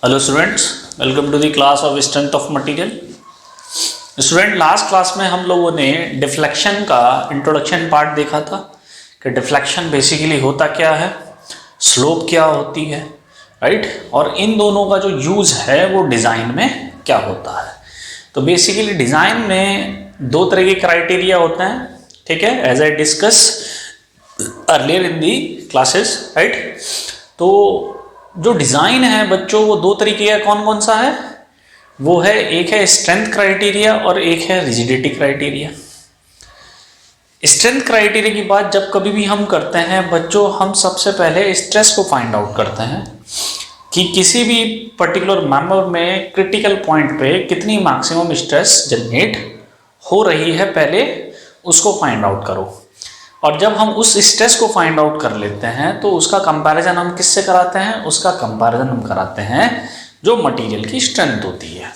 Hello students, welcome to the class of strength of material. Student, last class में हम लोगों ने deflection का इंट्रोडक्शन पार्ट देखा था कि डिफ्लेक्शन बेसिकली होता क्या है, स्लोप क्या होती है, राइट, और इन दोनों का जो यूज़ है वो डिज़ाइन में क्या होता है। तो बेसिकली डिज़ाइन में दो तरह के क्राइटेरिया होते हैं, ठीक है, as I discussed earlier in the classes, right. तो जो डिज़ाइन है बच्चों वो दो तरीके का कौन कौन सा है, वो है एक है स्ट्रेंथ क्राइटेरिया और एक है रिजिडिटी क्राइटेरिया। स्ट्रेंथ क्राइटेरिया की बात जब कभी भी हम करते हैं बच्चों, हम सबसे पहले स्ट्रेस को फाइंड आउट करते हैं कि किसी भी पर्टिकुलर मेंबर में क्रिटिकल पॉइंट पे कितनी मैक्सिमम स्ट्रेस जनरेट हो रही है, पहले उसको फाइंड आउट करो। और जब हम उस स्ट्रेस को फाइंड आउट कर लेते हैं तो उसका कंपैरिजन हम किससे कराते हैं, उसका कंपैरिजन हम कराते हैं जो मटेरियल की स्ट्रेंथ होती है।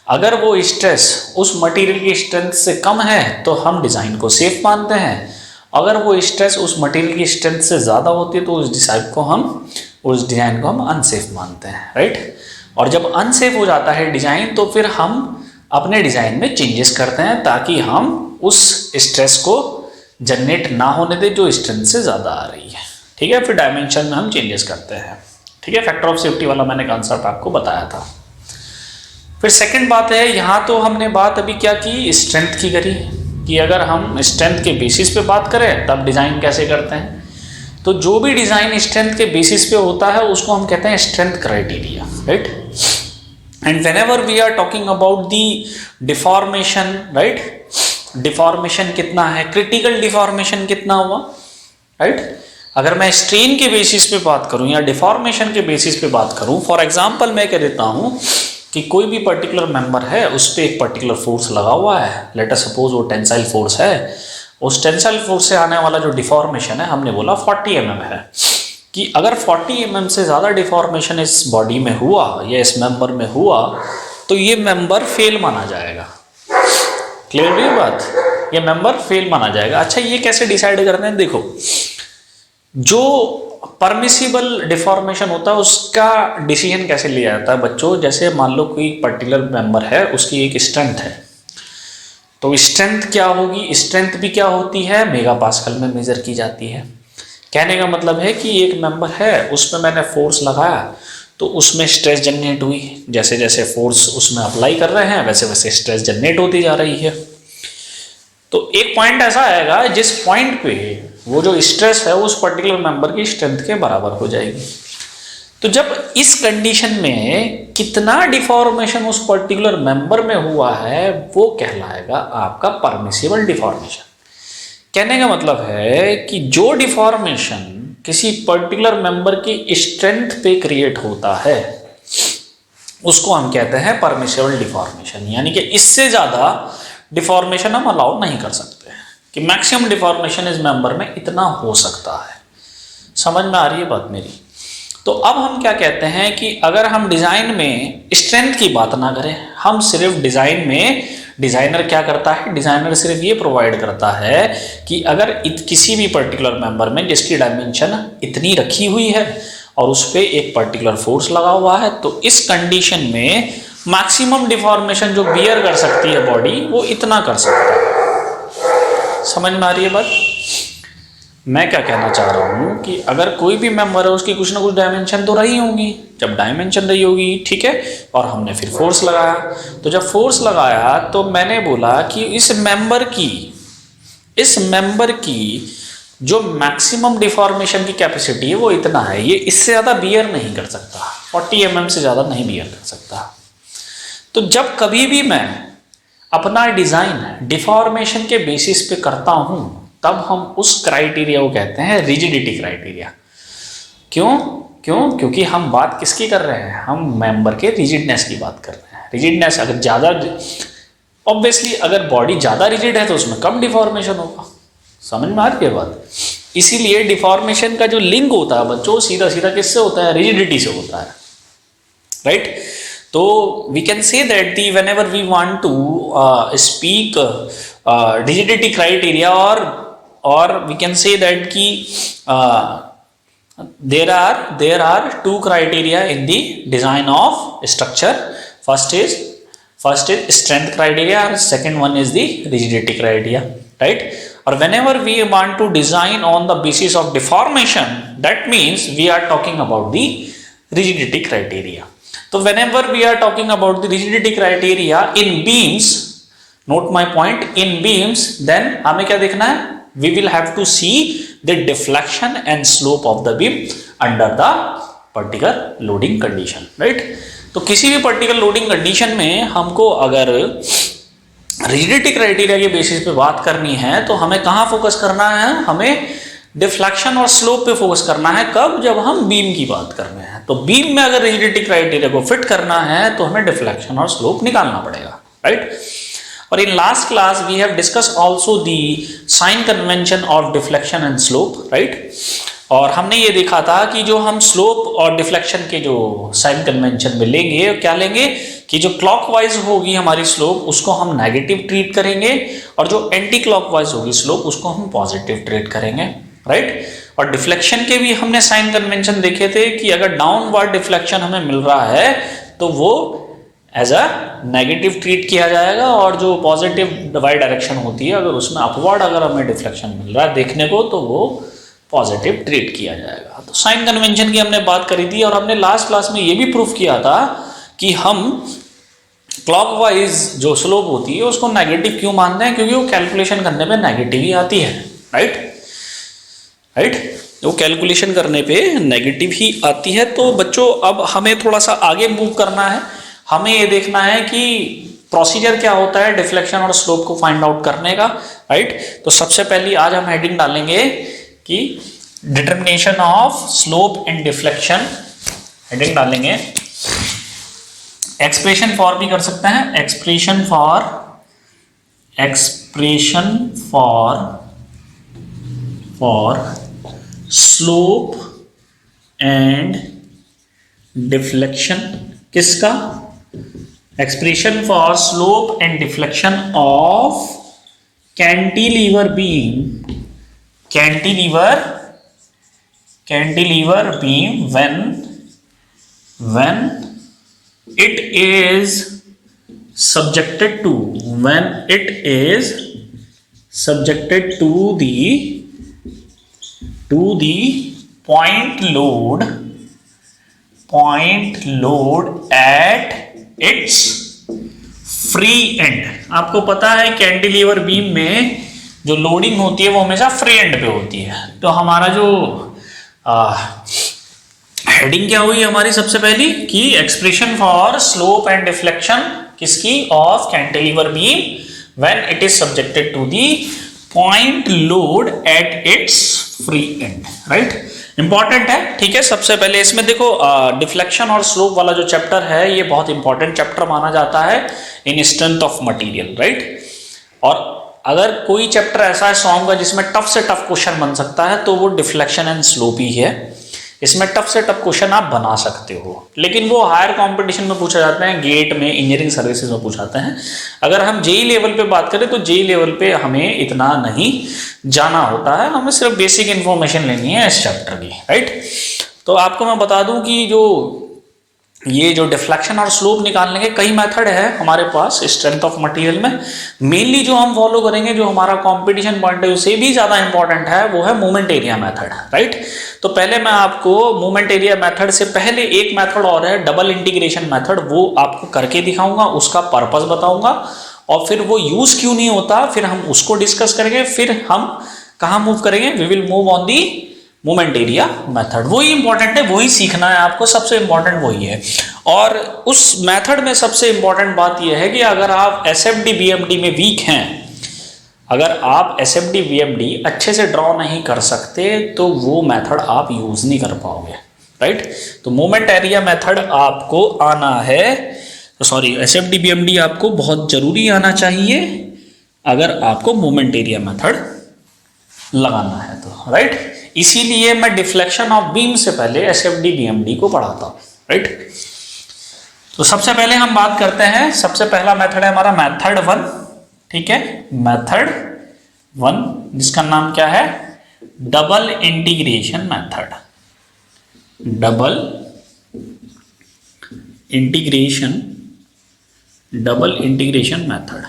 अगर वो स्ट्रेस उस मटेरियल की स्ट्रेंथ से कम है तो हम डिज़ाइन को सेफ मानते हैं, अगर वो स्ट्रेस उस मटेरियल की स्ट्रेंथ से ज़्यादा होती है तो उस डिज़ाइन को हम अनसेफ मानते हैं, राइट। और जब अनसेफ हो जाता है डिज़ाइन तो फिर हम अपने डिज़ाइन में चेंजेस करते हैं ताकि हम उस स्ट्रेस को जनरेट ना होने दे जो स्ट्रेंथ से ज़्यादा आ रही है, ठीक है। फिर डायमेंशन में हम चेंजेस करते हैं, ठीक है। फैक्टर ऑफ सेफ्टी वाला मैंने कॉन्सेप्ट आपको बताया था। फिर सेकंड बात है, यहाँ तो हमने बात अभी क्या की, स्ट्रेंथ की करी कि अगर हम स्ट्रेंथ के बेसिस पे बात करें तब डिज़ाइन कैसे करते हैं। तो जो भी डिज़ाइन स्ट्रेंथ के बेसिस पे होता है उसको हम कहते हैं strength criteria, right. And whenever we are talking about the deformation, right, deformation कितना है, क्रिटिकल डिफॉर्मेशन कितना हुआ, राइट। अगर मैं स्ट्रेन के बेसिस पे बात करूं या डिफॉर्मेशन के बेसिस पे बात करूं, फॉर एग्जांपल मैं कह देता हूं कि कोई भी पर्टिकुलर मेंबर है उस पर एक पर्टिकुलर फोर्स लगा हुआ है, लेट अस सपोज वो टेंसाइल फोर्स है, उस टेंसाइल फोर्स से आने वाला जो डिफॉर्मेशन है हमने बोला 40 mm है, कि अगर 40 mm से ज़्यादा डिफॉर्मेशन इस बॉडी में हुआ या इस मेंबर में हुआ तो ये मेंबर फेल माना जाएगा। क्लियर हुई बात, ये मेंबर फेल माना जाएगा। अच्छा, ये कैसे डिसाइड करते हैं, देखो जो परमिसिबल डिफॉर्मेशन होता है उसका डिसीजन कैसे लिया जाता है बच्चों। जैसे मान लो कोई पर्टिकुलर मेंबर है, उसकी एक स्ट्रेंथ है, तो स्ट्रेंथ क्या होगी, स्ट्रेंथ भी क्या होती है, मेगा पास्कल में मेजर की जाती है। कहने का मतलब है कि एक मेंबर है उसमें मैंने फोर्स लगाया तो उसमें स्ट्रेस जनरेट हुई, जैसे जैसे फोर्स उसमें अप्लाई कर रहे हैं वैसे वैसे स्ट्रेस जनरेट होती जा रही है। तो एक पॉइंट ऐसा आएगा जिस पॉइंट पे वो जो स्ट्रेस है उस पर्टिकुलर मेंबर की स्ट्रेंथ के बराबर हो जाएगी। तो जब इस कंडीशन में कितना डिफॉर्मेशन उस पर्टिकुलर मेंबर में हुआ है वो कहलाएगा आपका परमिसिबल डिफॉर्मेशन। कहने का मतलब है कि जो डिफॉर्मेशन किसी पर्टिकुलर मेंबर की स्ट्रेंथ पे क्रिएट होता है उसको हम कहते हैं परमिसिबल डिफॉर्मेशन, यानी कि इससे ज़्यादा डिफॉर्मेशन हम अलाउ नहीं कर सकते कि मैक्सिमम डिफॉर्मेशन इस मेंबर में इतना हो सकता है। समझ में आ रही है बात मेरी। तो अब हम क्या कहते हैं कि अगर हम डिज़ाइन में स्ट्रेंथ की बात ना करें, हम सिर्फ डिज़ाइन में, डिज़ाइनर क्या करता है, डिज़ाइनर सिर्फ ये प्रोवाइड करता है कि अगर किसी भी पर्टिकुलर मेंबर में जिसकी डायमेंशन इतनी रखी हुई है और उस पर एक पर्टिकुलर फोर्स लगा हुआ है तो इस कंडीशन में मैक्सिमम डिफॉर्मेशन जो बियर कर सकती है बॉडी वो इतना कर सकता है। समझ में आ रही है बात। मैं क्या कहना चाह रहा हूँ कि अगर कोई भी मेंबर है उसकी कुछ ना कुछ डायमेंशन तो रही होंगी, जब डायमेंशन रही होगी, ठीक है, और हमने फिर फोर्स लगाया, तो जब फोर्स लगाया तो मैंने बोला कि इस मेंबर की जो मैक्सिमम डिफॉर्मेशन की कैपेसिटी है वो इतना है, ये इससे ज़्यादा बियर नहीं कर सकता, 40 mm से ज़्यादा नहीं बियर कर सकता। तो जब कभी भी मैं अपना डिज़ाइन डिफॉर्मेशन के बेसिस पे करता हूँ तब हम उस क्राइटेरिया को कहते हैं रिजिडिटी क्राइटेरिया। क्योंकि हम बात किसकी कर रहे हैं, हम मेंबर के रिजिडनेस की बात कर रहे हैं। रिजिडनेस अगर ज़्यादा, ऑब्वियसली अगर बॉडी ज़्यादा रिजिड है तो उसमें कम डिफॉर्मेशन होगा। समझ में आ रही है बात। इसीलिए डिफॉर्मेशन का जो लिंक होता है बच्चों सीधा सीधा किससे होता है, रिजिडिटी से होता है, राइट। तो we can say that the whenever we want to speak rigidity criteria or we can say that कि there are two criteria in the design of structure. First is strength criteria, and second one is the rigidity criteria, right? Or whenever we want to design on the basis of deformation, that means we are talking about the rigidity criteria. So whenever we are talking about the rigidity criteria in beams, note my point, in beams, then हमें क्या देखना है? We will have to see the deflection and slope of the beam under the particular loading condition, right? तो किसी भी particular loading condition में हमको अगर रिजिडिटी क्राइटेरिया के बेसिस पे बात करनी है तो हमें कहाँ फोकस करना है? हमें डिफ्लेक्शन और स्लोप पे फोकस करना है। कब? जब हम बीम की बात कर रहे हैं। तो बीम में अगर रिजिडिटी क्राइटेरिया को फिट करना है तो हमें डिफ्लेक्शन और स्लोप निकालना पड़ेगा, राइट? और in last class we have discussed also the sign convention of deflection and slope, right? और हमने ये देखा था कि जो हम स्लोप और डिफ्लेक्शन के जो साइन कन्वेंशन में लेंगे, क्या लेंगे कि जो क्लॉकवाइज होगी हमारी स्लोप उसको हम नेगेटिव ट्रीट करेंगे और जो एंटी क्लॉकवाइज होगी स्लोप उसको हम पॉजिटिव ट्रीट करेंगे, राइट? और डिफ्लेक्शन के भी हमने साइन कन्वेंशन देखे थे कि अगर डाउनवर्ड डिफ्लेक्शन हमें मिल रहा है तो वो एज अ नेगेटिव ट्रीट किया जाएगा, और जो पॉजिटिव वाई डायरेक्शन होती है अगर उसमें अपवर्ड अगर हमें डिफ्लेक्शन मिल रहा है देखने को तो वो पॉजिटिव ट्रीट किया जाएगा। तो साइन कन्वेंशन की हमने बात करी थी और हमने लास्ट क्लास में ये भी प्रूफ किया था कि हम क्लॉकवाइज जो स्लोप होती है उसको नेगेटिव क्यों मानते हैं, क्योंकि वो कैलकुलेशन करने पे नेगेटिव ही आती है, राइट? वो कैलकुलेशन करने पे नेगेटिव ही आती है। तो बच्चों अब हमें थोड़ा सा आगे मूव करना है। हमें ये देखना है कि प्रोसीजर क्या होता है डिफ्लेक्शन और स्लोप को फाइंड आउट करने का, राइट? तो सबसे पहले आज हम हेडिंग डालेंगे कि determination of slope and deflection, heading डालेंगे। एक्सप्रेशन फॉर भी कर सकते हैं, expression for slope and deflection किसका? Expression for slope and deflection of cantilever beam, cantilever beam when it is subjected to the point load at its free end। आपको पता है cantilever beam में जो लोडिंग होती है वो हमेशा फ्री एंड पे होती है। तो हमारा जो हेडिंग क्या हुई हमारी सबसे पहली कि expression for slope and deflection किसकी? Of cantilever beam when it is subjected to the point load at its free end, right? Important है, ठीक है। सबसे पहले इसमें देखो डिफ्लेक्शन और स्लोप वाला जो चैप्टर है ये बहुत इंपॉर्टेंट चैप्टर माना जाता है in strength of material, right? और अगर कोई चैप्टर ऐसा है सॉन्ग का जिसमें टफ से टफ क्वेश्चन बन सकता है तो वो डिफ्लेक्शन एंड स्लोप ही है। इसमें टफ से टफ क्वेश्चन आप बना सकते हो, लेकिन वो हायर कंपटीशन में पूछा जाता है, गेट में, इंजीनियरिंग सर्विसेज में पूछाते हैं। अगर हम जेई लेवल पे बात करें तो जेई लेवल पे हमें इतना नहीं जाना होता है, हमें सिर्फ बेसिक इंफॉर्मेशन लेनी है इस चैप्टर की, राइट? तो आपको मैं बता दूं कि ये जो डिफ्लेक्शन और स्लोप निकालने के कई मेथड है हमारे पास स्ट्रेंथ ऑफ मटेरियल में। मेनली जो हम फॉलो करेंगे, जो हमारा कंपटीशन पॉइंट है उससे भी ज्यादा इंपॉर्टेंट है, वो है मोमेंट एरिया मेथड, राइट? तो पहले मैं आपको मोमेंट एरिया मेथड से पहले एक मेथड और है डबल इंटीग्रेशन मेथड, वो आपको करके दिखाऊंगा, उसका पर्पस बताऊंगा और फिर वो यूज क्यों नहीं होता फिर हम उसको डिस्कस करेंगे। फिर हम कहाँ मूव करेंगे? We will move on the moment area method. वही इंपॉर्टेंट है, वही सीखना है आपको, सबसे इंपॉर्टेंट वही है। और उस मेथड में सबसे इंपॉर्टेंट बात यह है कि अगर आप एसएफडी बीएमडी में वीक हैं, अगर आप एसएफडी बीएमडी अच्छे से ड्रॉ नहीं कर सकते तो वो मेथड आप यूज नहीं कर पाओगे, राइट? तो मोमेंट एरिया मेथड आपको आना है, सॉरी एसएफडी बीएमडी आपको बहुत जरूरी आना चाहिए अगर आपको मोमेंट एरिया मेथड लगाना है तो, राइट? इसीलिए मैं डिफ्लेक्शन ऑफ बीम से पहले एसएफडी बीएमडी को पढ़ाता हूं, राइट? तो सबसे पहले हम बात करते हैं, सबसे पहला मेथड है हमारा मेथड 1, ठीक है? मेथड 1 जिसका नाम क्या है? Double integration method, double integration method.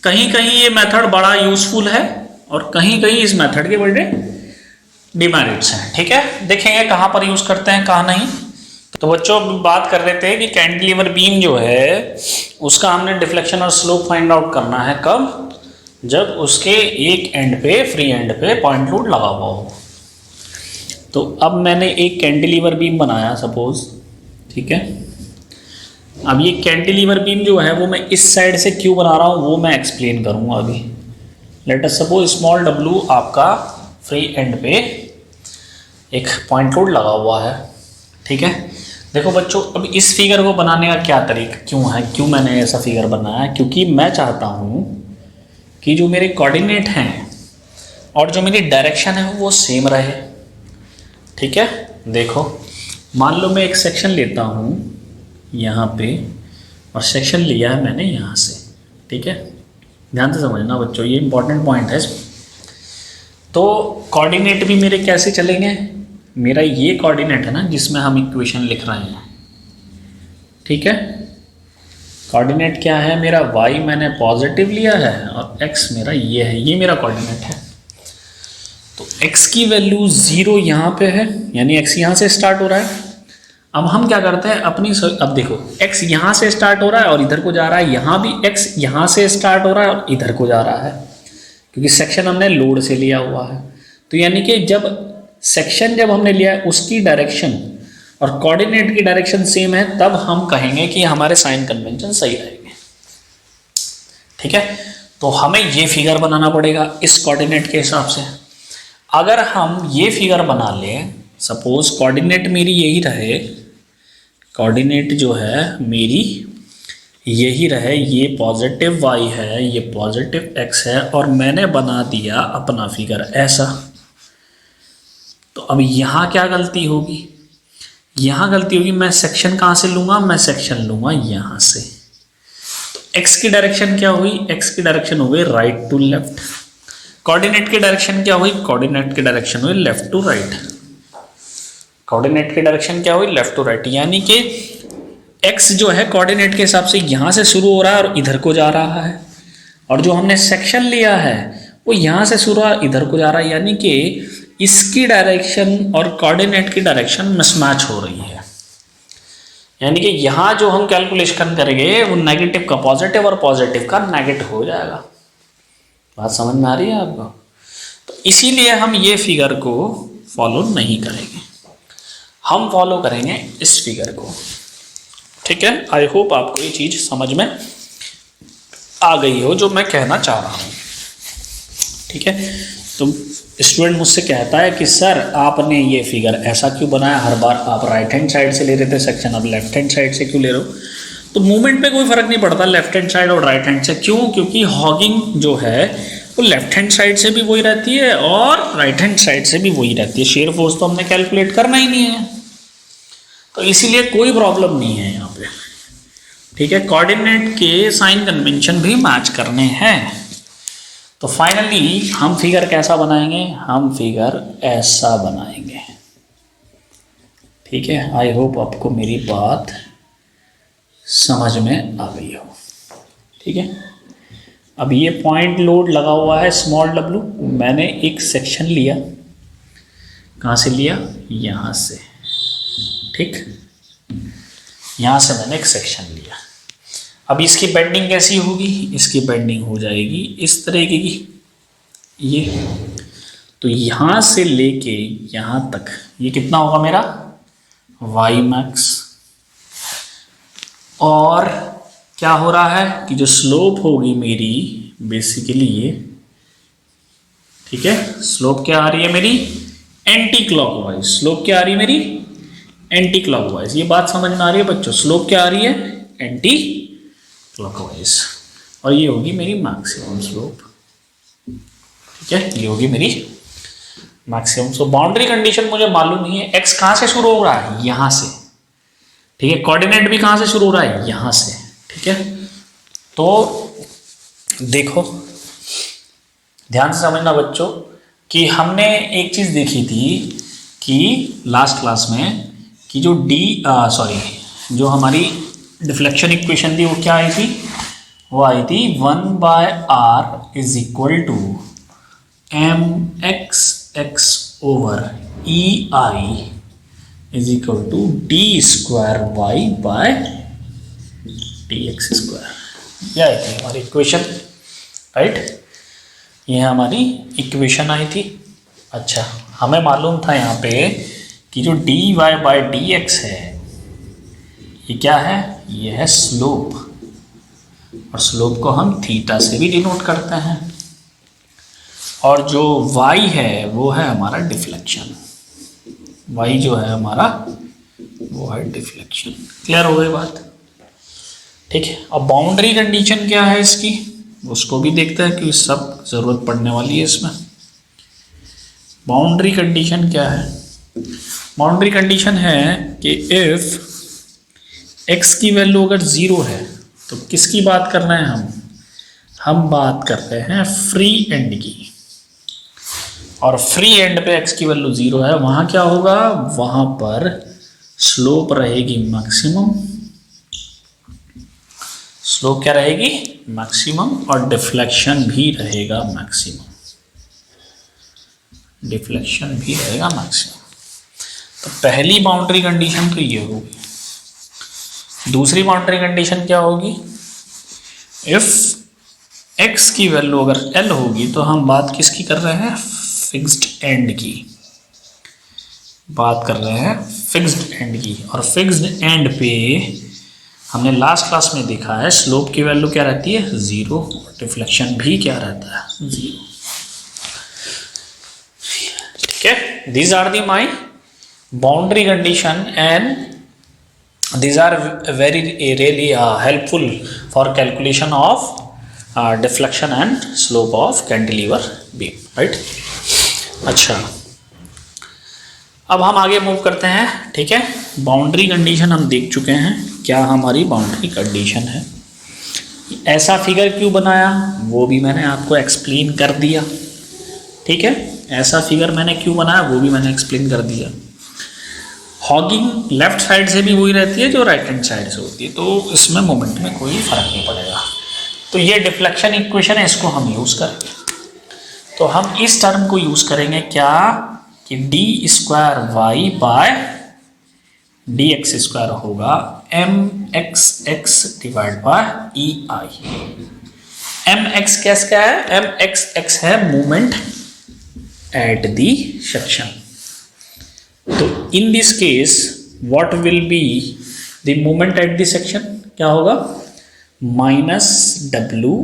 कहीं कहीं ये मेथड बड़ा यूजफुल है और कहीं कहीं इस मेथड के बड़े डिमेरिट्स हैं। ठीक है, देखेंगे कहाँ पर यूज करते हैं कहाँ नहीं। तो बच्चों अभी बात कर रहे थे कि कैंटिलीवर बीम जो है उसका हमने डिफ्लेक्शन और स्लोप फाइंड आउट करना है कब, जब उसके एक एंड पे, फ्री एंड पे पॉइंट लोड लगा हुआ हो। तो अब मैंने एक कैंटिलीवर बीम बनाया सपोज, ठीक है। अब ये कैंटिलीवर बीम जो है वो मैं इस साइड से क्यों बना रहा हूँ वो मैं एक्सप्लेन करूँगा अभी। Let us suppose small W आपका फ्री एंड पे एक पॉइंट लोड लगा हुआ है, ठीक है। देखो बच्चों, अब इस फिगर को बनाने का क्या तरीका क्यों है, क्यों मैंने ऐसा फिगर बनाया, क्योंकि मैं चाहता हूँ कि जो मेरे कोऑर्डिनेट हैं और जो मेरी डायरेक्शन है वो सेम रहे। ठीक है, देखो मान लो मैं एक सेक्शन लेता हूँ यहाँ पे और सेक्शन लिया है मैंने यहाँ से, ठीक है। ध्यान से समझना बच्चों, ये इंपॉर्टेंट पॉइंट है। तो कोऑर्डिनेट भी मेरे कैसे चलेंगे, मेरा ये कोऑर्डिनेट है ना जिसमें हम इक्वेशन लिख रहे हैं, ठीक है। कोऑर्डिनेट क्या है मेरा, y मैंने पॉजिटिव लिया है और x मेरा ये है, ये मेरा कोऑर्डिनेट है। तो x की वैल्यू 0 यहाँ पे है, यानी x यहाँ से स्टार्ट हो रहा है। अब हम क्या करते हैं अपनी, अब देखो x यहाँ से स्टार्ट हो रहा है और इधर को जा रहा है, यहाँ भी x यहाँ से स्टार्ट हो रहा है और इधर को जा रहा है, क्योंकि सेक्शन हमने लोड से लिया हुआ है। तो यानी कि जब सेक्शन जब हमने लिया है उसकी डायरेक्शन और कोऑर्डिनेट की डायरेक्शन सेम है, तब हम कहेंगे कि हमारे साइन कन्वेंशन सही रहेंगे। ठीक है, तो हमें ये फिगर बनाना पड़ेगा इस कोऑर्डिनेट के हिसाब से। अगर हम ये फिगर बना लें, सपोज कोऑर्डिनेट मेरी यही रहे, कोऑर्डिनेट जो है मेरी यही रहे, ये पॉजिटिव y है, ये पॉजिटिव x है, और मैंने बना दिया अपना फिगर ऐसा। तो अब यहाँ क्या गलती होगी, यहाँ गलती होगी, मैं सेक्शन कहाँ से लूँगा, मैं सेक्शन लूँगा यहाँ से। तो x की डायरेक्शन क्या हुई, x की डायरेक्शन हो गई राइट टू लेफ्ट। कोऑर्डिनेट की डायरेक्शन क्या हुई, कोऑर्डिनेट की डायरेक्शन हुई लेफ्ट टू राइट। कोऑर्डिनेट की डायरेक्शन क्या हुई, लेफ्ट टू राइट। यानी कि x जो है कोऑर्डिनेट के हिसाब से यहाँ से शुरू हो रहा है और इधर को जा रहा है, और जो हमने सेक्शन लिया है वो यहाँ से शुरू हुआ इधर को जा रहा है। यानी कि इसकी डायरेक्शन और कोऑर्डिनेट की डायरेक्शन मिसमैच हो रही है। यानी कि यहाँ जो हम कैलकुलेशन करेंगे वो नेगेटिव का पॉजिटिव और पॉजिटिव का नेगेटिव हो जाएगा। बात समझ में आ रही है आपको? तो इसीलिए हम ये फिगर को फॉलो नहीं करेंगे, हम फॉलो करेंगे इस फिगर को। ठीक है, आई होप आपको ये चीज समझ में आ गई हो जो मैं कहना चाह रहा हूँ। ठीक है, तो स्टूडेंट मुझसे कहता है कि सर आपने ये फिगर ऐसा क्यों बनाया, हर बार आप राइट हैंड साइड से ले रहे थे सेक्शन, अब लेफ्ट हैंड साइड से क्यों ले रहे हो? तो मूवमेंट पे कोई फर्क नहीं पड़ता लेफ्ट हैंड साइड और राइट हैंड से। क्यों? क्योंकि हॉगिंग जो है वो लेफ्ट हैंड साइड से भी वही रहती है और राइट हैंड साइड से भी वही रहती है। शेयर फोर्स तो हमने कैलकुलेट करना ही नहीं है, तो इसीलिए कोई प्रॉब्लम नहीं है यहाँ पे। ठीक है, कोऑर्डिनेट के साइन कन्वेंशन भी मैच करने हैं। तो फाइनली हम फिगर कैसा बनाएंगे, हम फिगर ऐसा बनाएंगे। ठीक है, आई होप आपको मेरी बात समझ में आ गई हो। ठीक है, अब ये पॉइंट लोड लगा हुआ है स्मॉल डब्लू, मैंने एक सेक्शन लिया, कहाँ से लिया, यहाँ से। ठीक, यहाँ से मैंने एक सेक्शन लिया। अब इसकी बेंडिंग कैसी होगी, इसकी बेंडिंग हो जाएगी इस तरीके की, ये। तो यहाँ से लेके यहाँ तक ये कितना होगा मेरा y मैक्स, और क्या हो रहा है कि जो स्लोप होगी मेरी बेसिकली ये, ठीक है, स्लोप क्या आ रही है मेरी, एंटी क्लॉकवाइज। स्लोप क्या आ रही है मेरी, एंटी क्लॉकवाइज। ये बात समझ में आ रही है बच्चों? स्लोप क्या आ रही है, एंटी क्लॉकवाइज, और ये होगी मेरी मैक्सिमम स्लोप। ठीक है, ये होगी मेरी मैक्सिमम। सो बाउंड्री कंडीशन मुझे मालूम नहीं है, x कहाँ से शुरू हो रहा है, यहाँ से। ठीक है, कोऑर्डिनेट भी कहाँ से शुरू हो रहा है, यहाँ से। ठीक है, तो देखो ध्यान से समझना बच्चों कि हमने एक चीज देखी थी कि लास्ट क्लास में कि जो जो हमारी डिफ्लेक्शन इक्वेशन थी वो क्या आई थी, वो आई थी 1/r is equal to mx over E I is equal to D square Y by D x square. यह आई थी हमारी इक्वेशन, राइट। यह हमारी इक्वेशन आई थी। अच्छा, हमें मालूम था यहाँ पे कि जो D Y by D X है ये क्या है, ये है स्लोप, और स्लोप को हम थीटा से भी डिनोट करते हैं, और जो y है वो है हमारा डिफ्लेक्शन। y जो है हमारा वो है डिफ्लेक्शन। क्लियर हो गई बात? ठीक है। अब बाउंड्री कंडीशन क्या है इसकी, उसको भी देखते हैं कि सब जरूरत पड़ने वाली है इसमें। बाउंड्री कंडीशन क्या है? बाउंड्री कंडीशन है कि इफ x की वैल्यू अगर 0 है तो किसकी बात कर रहे हैं हम बात कर रहे हैं फ्री एंड की, और फ्री एंड पे x की वैल्यू 0 है, वहां क्या होगा, वहां पर स्लोप रहेगी मैक्सिमम। स्लोप क्या रहेगी, मैक्सिमम, और डिफ्लेक्शन भी रहेगा मैक्सिमम। डिफ्लेक्शन भी रहेगा मैक्सिमम। तो पहली बाउंड्री कंडीशन तो ये होगी। दूसरी बाउंड्री कंडीशन क्या होगी, इफ x की वैल्यू अगर L होगी तो हम बात किसकी कर रहे हैं, फिक्स्ड एंड की बात कर रहे हैं, फिक्स्ड एंड की। और फिक्स्ड एंड पे हमने लास्ट क्लास में देखा है स्लोप की वैल्यू क्या रहती है, 0, और डिफ्लेक्शन भी क्या रहता है, 0। ठीक है, these are the my boundary condition and these are very really helpful for calculation of deflection and slope of cantilever beam, right? अच्छा, अब हम आगे मूव करते हैं। ठीक है, बाउंड्री कंडीशन हम देख चुके हैं, क्या हमारी बाउंड्री कंडीशन है। ऐसा फिगर क्यों बनाया वो भी मैंने आपको एक्सप्लेन कर दिया। ठीक है, ऐसा फिगर मैंने क्यों बनाया वो भी मैंने एक्सप्लेन कर दिया। हॉगिंग लेफ्ट साइड से भी वही रहती है जो राइट हैंड साइड से होती है, तो इसमें मोमेंट में कोई फर्क नहीं पड़ेगा। तो ये डिफ्लेक्शन इक्वेशन है, इसको हम यूज करेंगे। तो हम इस टर्म को यूज करेंगे क्या, कि d square Y by D x square होगा M x x divide by E I. M x क्या है, एम एक्स एक्स है मोमेंट एट दी सेक्शन। तो in this case what will be the moment at the section, क्या होगा, minus W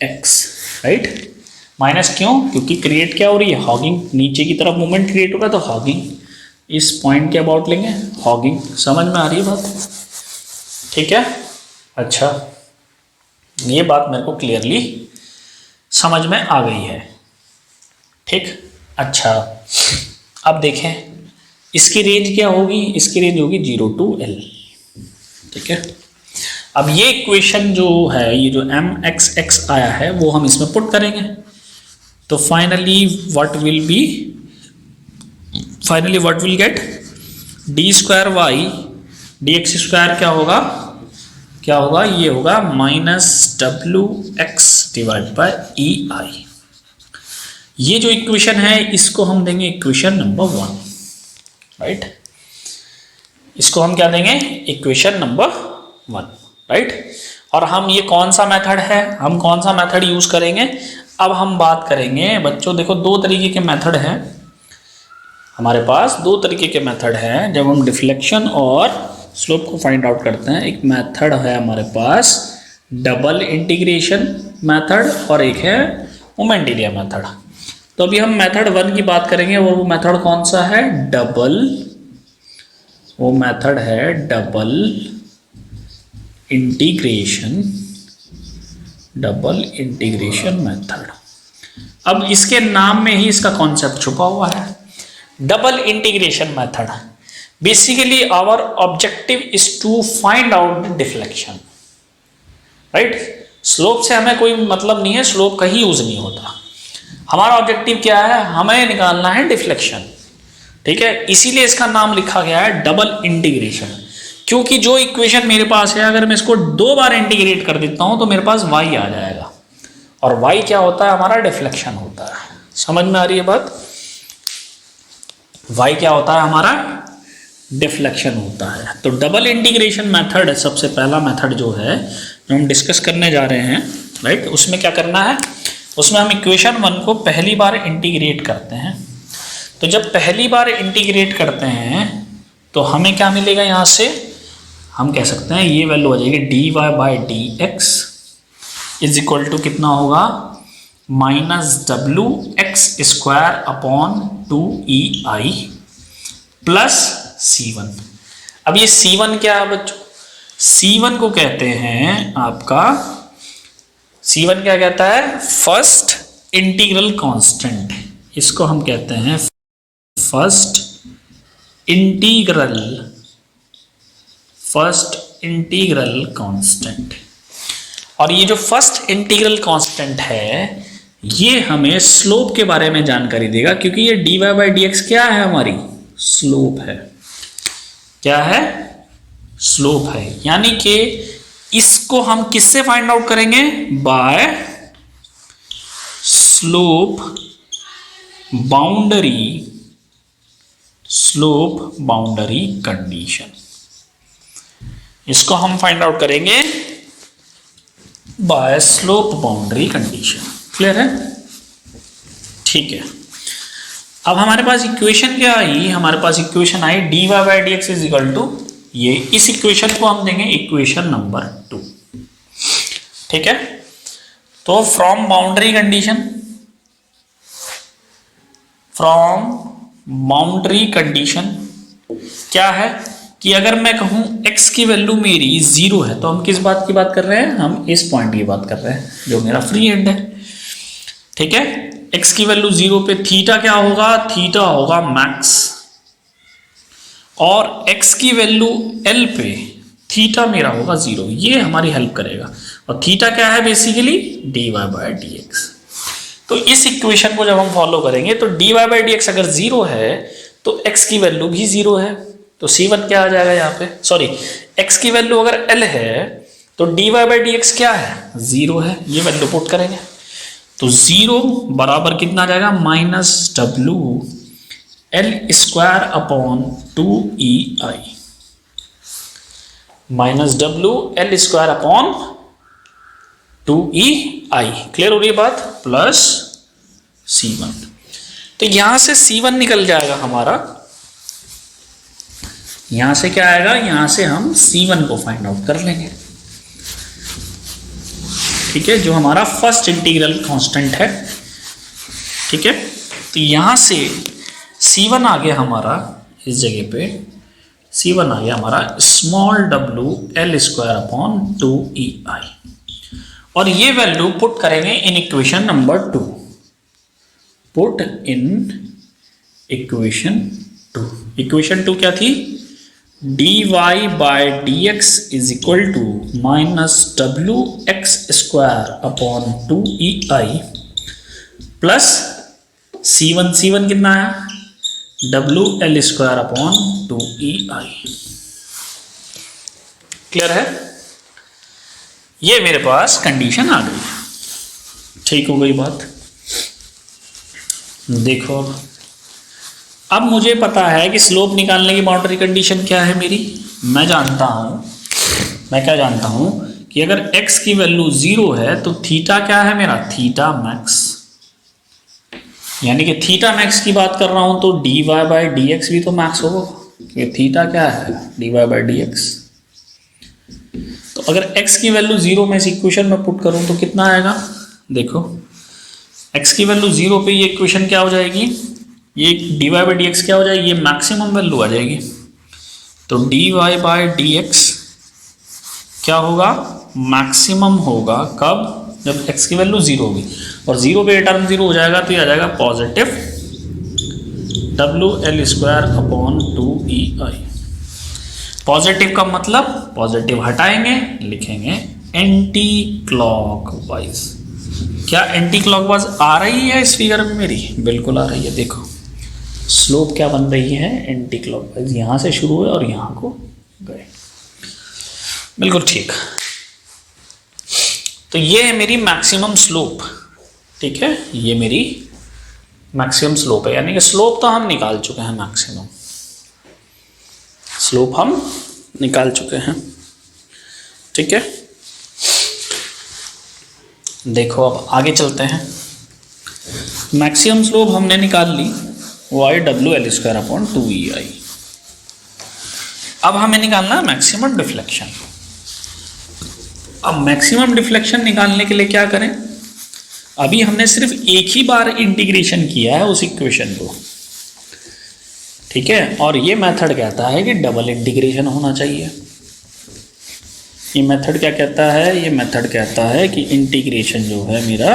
x, right. Minus क्यों, क्योंकि create क्या हो रही है, हॉगिंग, नीचे की तरफ मोमेंट क्रिएट होगा तो हॉगिंग, इस पॉइंट के अबाउट लेंगे हॉगिंग। समझ में आ रही है बात? ठीक है, अच्छा, ये बात मेरे को क्लियरली समझ में आ गई है। ठीक, अच्छा, अब देखें इसकी रेंज क्या होगी, इसकी रेंज होगी 0 to L। ठीक है, अब ये इक्वेशन जो है, ये जो एम एक्स एक्स आया है वो हम इसमें पुट करेंगे। तो finally what will get, d square y d x square क्या होगा, ये होगा minus W x divide by E I. ये जो इक्वेशन है इसको हम देंगे इक्वेशन नंबर 1, राइट। इसको हम क्या देंगे, इक्वेशन नंबर 1, राइट। और हम ये कौन सा मेथड है, हम कौन सा मेथड यूज करेंगे, अब हम बात करेंगे बच्चों। देखो, दो तरीके के मेथड हैं हमारे पास, दो तरीके के मेथड हैं जब हम डिफ्लेक्शन और स्लोप को फाइंड आउट करते हैं। एक मेथड है हमारे पास डबल इंटीग्रेशन मेथड, और एक है मोमेंट एरिया मेथड। तो अभी हम मेथड 1 की बात करेंगे, और वो मेथड कौन सा है, वो मेथड है डबल इंटीग्रेशन मेथड। अब इसके नाम में ही इसका कॉन्सेप्ट छुपा हुआ है। Double integration method, basically our objective is to find out the deflection, right. Slope से हमें कोई मतलब नहीं है, स्लोप कहीं यूज नहीं होता। हमारा ऑब्जेक्टिव क्या है, हमें निकालना है डिफ्लेक्शन। ठीक है, इसीलिए इसका नाम लिखा गया है डबल इंटीग्रेशन, क्योंकि जो इक्वेशन मेरे पास है अगर मैं इसको 2 बार इंटीग्रेट कर देता हूं तो मेरे पास y आ जाएगा, और y क्या होता है हमारा डिफ्लेक्शन होता है। समझ में आ रही है बात? y क्या होता है हमारा डिफ्लेक्शन होता है। तो डबल इंटीग्रेशन मेथड सबसे पहला मेथड जो है जो हम डिस्कस करने जा रहे हैं, राइट, उसमें क्या करना है, उसमें हम इक्वेशन 1 को पहली बार इंटीग्रेट करते हैं। तो जब पहली बार इंटीग्रेट करते हैं तो हमें क्या मिलेगा, यहां से हम कह सकते हैं ये वैल्यू आ जाएगी dy by D x is equal to कितना होगा, minus W X square upon 2ei plus C1। अब ये C1 क्या है बच्चों, C1 को कहते हैं आपका, C1 क्या कहता है, फर्स्ट इंटीग्रल कांस्टेंट, इसको हम कहते हैं फर्स्ट इंटीग्रल कांस्टेंट। और ये जो फर्स्ट इंटीग्रल कांस्टेंट है ये हमें स्लोप के बारे में जानकारी देगा, क्योंकि ये dy बाई डी एक्स क्या है, हमारी स्लोप है। क्या है, स्लोप है, यानी कि इसको हम किससे फाइंड आउट करेंगे, बाय स्लोप बाउंड्री कंडीशन। इसको हम फाइंड आउट करेंगे by slope boundary condition. Clear है? ठीक है, अब हमारे पास इक्वेशन क्या आई, हमारे पास इक्वेशन आई dy by D x is equal to ये, इस इक्वेशन को हम देंगे इक्वेशन नंबर 2। ठीक है, तो फ्रॉम बाउंड्री कंडीशन क्या है कि अगर मैं कहूं x की वैल्यू मेरी 0 है, तो हम किस बात की बात कर रहे हैं, हम इस पॉइंट की बात कर रहे हैं जो मेरा फ्री एंड है। ठीक है, x की वैल्यू 0 पे थीटा क्या होगा, थीटा होगा मैक्स, और x की वैल्यू L पे थीटा मेरा होगा 0, ये हमारी हेल्प करेगा। और थीटा क्या है, basically dy by D x. तो इस इक्वेशन को जब हम फॉलो करेंगे तो dy बाई डी एक्स अगर 0 है तो x की वैल्यू भी 0 है, तो C1 क्या आ जाएगा यहाँ पे, सॉरी x की वैल्यू अगर L है तो dy बाई डी एक्स क्या है, 0 है, ये वैल्यू पुट करेंगे तो 0 बराबर कितना आ जाएगा, minus W L square upon 2ei, minus W L square upon 2ei। Clear हो रही है बात, प्लस C1। तो यहां से C1 निकल जाएगा हमारा, यहां से क्या आएगा, यहां से हम C1 को फाइंड आउट कर लेंगे। ठीक है, जो हमारा फर्स्ट इंटीग्रल कांस्टेंट है। ठीक है, तो यहां से C1 आ गया हमारा, इस जगह पे C1 आ गया हमारा small W L square upon 2ei, और ये वैल्यू पुट करेंगे in equation number 2। Put in equation 2। Equation 2 क्या थी, dy by D x is equal to minus W X square upon 2ei plus C1 कितना आया, W L square upon 2ei। Clear है, ये मेरे पास कंडीशन आ गई। ठीक हो गई बात। देखो अब मुझे पता है कि स्लोप निकालने की बाउंड्री कंडीशन क्या है मेरी, मैं क्या जानता हूं कि अगर x की वैल्यू 0 है तो थीटा क्या है मेरा, थीटा मैक्स, यानी कि थीटा मैक्स की बात कर रहा हूं तो dy बाई डी एक्स भी तो मैक्स होगा, क्योंकि थीटा क्या है, dy बाई डी एक्स। तो अगर x की वैल्यू 0 में इस इक्वेशन में पुट करूं तो कितना आएगा, देखो x की वैल्यू 0 पे ये इक्वेशन क्या हो जाएगी, ये dy बाई डी एक्स क्या हो जाएगी, ये मैक्सिमम वैल्यू आ जाएगी। तो dy बाई डी एक्स क्या होगा, मैक्सिमम होगा कब, जब x की वैल्यू 0 होगी, और 0 पे टर्म 0 हो जाएगा तो ये आ जाएगा positive W L square upon 2ei। Positive का मतलब, पॉजिटिव हटाएंगे लिखेंगे एंटी क्लॉकवाइज। क्या एंटी क्लॉकवाइज आ रही है इस फिगर में मेरी, बिल्कुल आ रही है। देखो स्लोप क्या बन रही है, एंटी क्लॉकवाइज, यहाँ से शुरू हुए और यहाँ को गए। बिल्कुल ठीक। तो ये है मेरी मैक्सिमम स्लोप, ठीक है, ये मेरी मैक्सिमम स्लोप है, यानी कि स्लोप तो हम निकाल चुके हैं, मैक्सिमम स्लोप हम निकाल चुके हैं, ठीक है। देखो अब आगे चलते हैं। मैक्सिमम स्लोप हमने निकाल ली, वाई डब्ल्यू एल स्क्वायर अपॉन 2EI। अब हमें निकालना है मैक्सिमम डिफ्लेक्शन। अब मैक्सिमम डिफ्लेक्शन निकालने के लिए क्या करें, अभी हमने सिर्फ एक ही बार इंटीग्रेशन किया है उस इक्वेशन को, ठीक है, और ये मेथड कहता है कि डबल इंटीग्रेशन होना चाहिए। ये मेथड क्या कहता है, ये मेथड कहता है कि इंटीग्रेशन जो है मेरा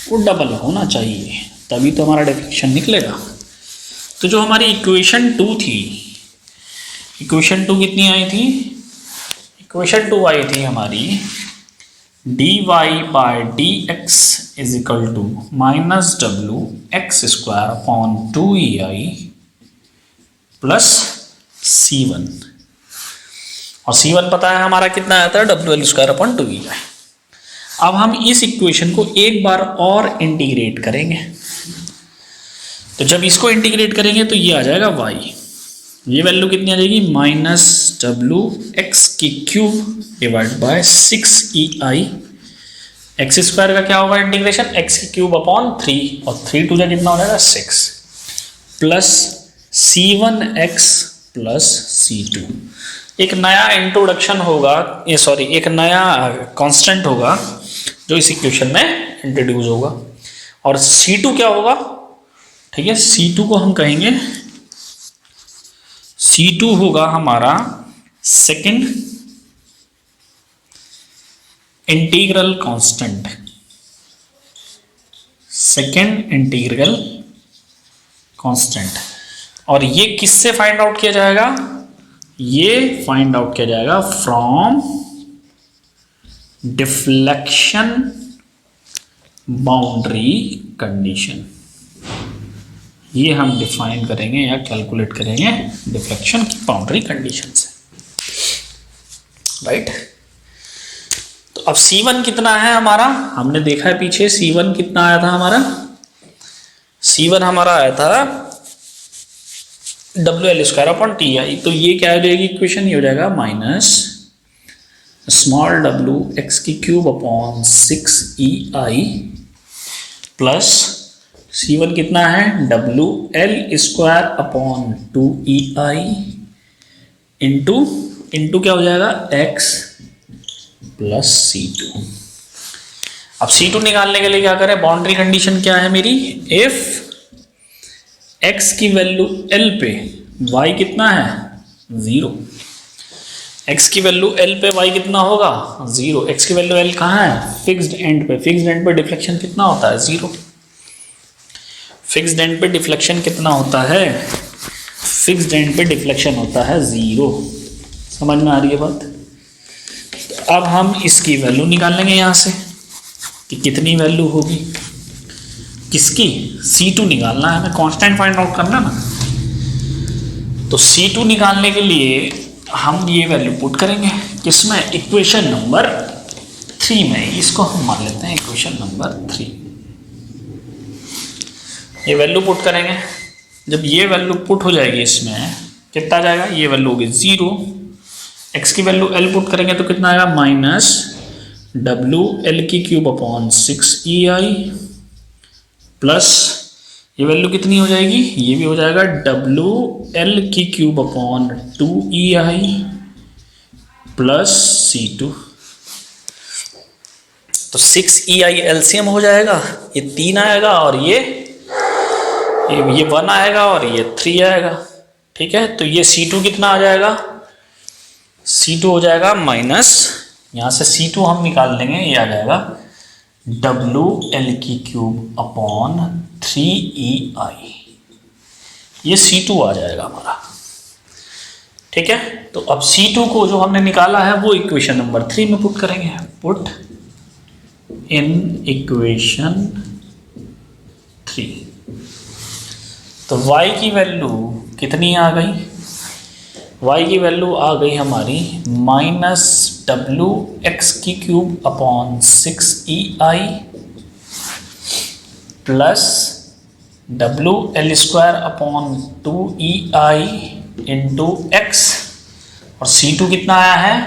वो डबल होना चाहिए, तभी तो हमारा डिफ्लेक्शन निकलेगा। तो जो हमारी इक्वेशन 2 थी, इक्वेशन 2 कितनी आई थी, इक्वेशन 2 आई थी हमारी dy by dx is equal to minus W X square upon 2EI plus C1, और C1 पता है हमारा कितना आता है, W L square upon 2EI। अब हम इस इक्वेशन को एक बार और इंटीग्रेट करेंगे, तो जब इसको इंटीग्रेट करेंगे तो ये आ जाएगा y, ये वैल्यू कितनी आ जाएगी, माइनस डब्ल्यू एक्स की cube divide bye 6EI, x square का क्या होगा इंटीग्रेशन, एक्स की क्यूब अपॉन 3, और 3 टू जा कितना हो जाएगा 6, प्लस C1x प्लस C2। एक नया इंट्रोडक्शन होगा, ये सॉरी एक नया कांस्टेंट होगा जो इस इक्वेशन में इंट्रोड्यूस होगा, और C2 क्या होगा, ठीक है, C2 को हम कहेंगे, C2 होगा हमारा second integral constant, second integral constant. और ये किससे फाइंड आउट किया जाएगा, ये फाइंड आउट किया जाएगा फ्रॉम डिफ्लेक्शन बाउंड्री कंडीशन। ये हम डिफाइन करेंगे या कैलकुलेट करेंगे डिफ्लेक्शन की बाउंड्री कंडीशन से, राइट। तो अब C1 कितना है हमारा, हमने देखा है पीछे C1 कितना आया था हमारा, C1 हमारा आया था W L square upon TI। तो ये क्या हो जाएगी इक्वेशन, ये हो जाएगा माइनस स्मॉल डब्ल्यू एक्स की cube upon 6EI plus C1 कितना है, W L square upon 2EI into क्या हो जाएगा, x प्लस C2। अब C2 निकालने के लिए क्या करें, बाउंड्री कंडीशन क्या है मेरी, इफ x की वैल्यू L पे y कितना है 0, x की वैल्यू L पे y कितना होगा 0, x की वैल्यू L कहाँ है, फिक्स्ड एंड पे, फिक्स्ड एंड पे डिफ्लेक्शन कितना होता है 0, फिक्स्ड एंड पे डिफ्लेक्शन कितना होता है, फिक्स्ड एंड पे डिफ्लेक्शन होता है 0। समझ में आ रही है बात। तो अब हम इसकी वैल्यू निकालेंगे यहाँ से कि कितनी वैल्यू होगी किसकी, C2 निकालना है, हमें कांस्टेंट फाइंड आउट करना ना। तो C2 निकालने के लिए हम ये वैल्यू पुट करेंगे किसमें, इक्वेशन नंबर 3 में, इसको हम मान लेते हैं इक्वेशन नंबर 3। ये वैल्यू पुट करेंगे, जब ये वैल्यू पुट हो जाएगी इसमें कितना आ जाएगा, ये वैल्यू होगी 0, x की वैल्यू L पुट करेंगे तो कितना आएगा, माइनस डब्ल्यू एल की क्यूब अपॉन 6EI प्लस ये वैल्यू कितनी हो जाएगी, ये भी हो जाएगा डब्ल्यू एल की cube upon 2EI plus C2। तो 6EI एलसीएम हो जाएगा, ये 3 आएगा और ये 1 आएगा और ये 3 आएगा, ठीक है। तो ये C2 कितना आ जाएगा, C2 हो जाएगा माइनस, यहाँ से C2 हम निकाल लेंगे, ये आ जाएगा डब्ल्यू एल की क्यूब अपॉन 3EI, ये C2 आ जाएगा हमारा, ठीक है। तो अब C2 को जो हमने निकाला है वो इक्वेशन नंबर 3 में पुट करेंगे, पुट इन इक्वेशन 3। तो तो y की वैल्यू कितनी आ गई? y की वैल्यू आ गई हमारी -wx³/6ei plus WL²/2ei into x, और C2 कितना आया है?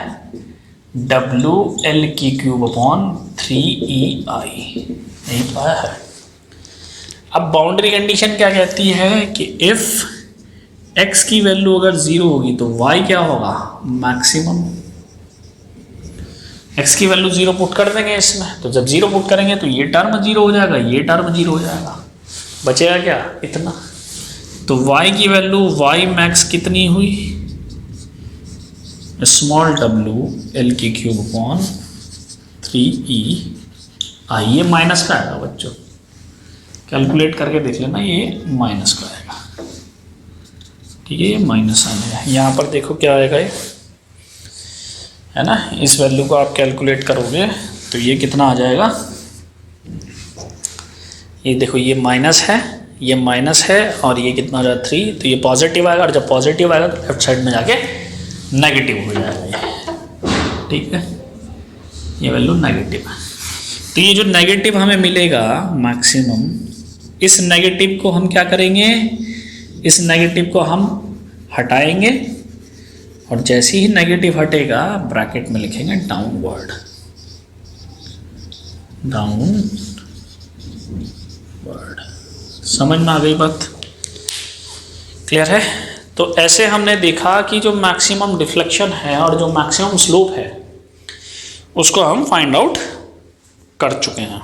WL³/3ei, यही पाया है। अब बाउंड्री कंडीशन क्या कहती है कि इफ x की वैल्यू अगर 0 होगी तो y क्या होगा? मैक्सिमम। x की वैल्यू 0 पुट कर देंगे इसमें, तो जब 0 पुट करेंगे तो ये टर्म 0 हो जाएगा, ये टर्म 0 हो जाएगा, बचेगा क्या? इतना। तो y की वैल्यू y मैक्स कितनी हुई? स्मॉल WL³/3ei, ये माइनस का आएगा बच्चों, कैलकुलेट करके देख लेना, ये माइनस का आएगा, ठीक है, ये माइनस आ जाएगा। यहाँ पर देखो क्या आएगा, ये है ना, इस वैल्यू को आप कैलकुलेट करोगे तो ये कितना आ जाएगा? ये देखो, ये माइनस है, ये माइनस है, और ये कितना आ जाएगा? 3, तो ये पॉजिटिव आएगा, और जब पॉजिटिव आएगा तो लेफ्ट साइड में जाके नेगेटिव हो जाएगा ये, ठीक है, ये वैल्यू नेगेटिव है। तो ये जो नेगेटिव हमें मिलेगा मैक्सिमम, इस नेगेटिव को हम क्या करेंगे? इस नेगेटिव को हम हटाएंगे, और जैसे ही नेगेटिव हटेगा ब्रैकेट में लिखेंगे डाउनवर्ड, डाउनवर्ड। समझ में आ गई बात? क्लियर है? तो ऐसे हमने देखा कि जो मैक्सिमम डिफ्लेक्शन है और जो मैक्सिमम स्लोप है उसको हम फाइंड आउट कर चुके हैं,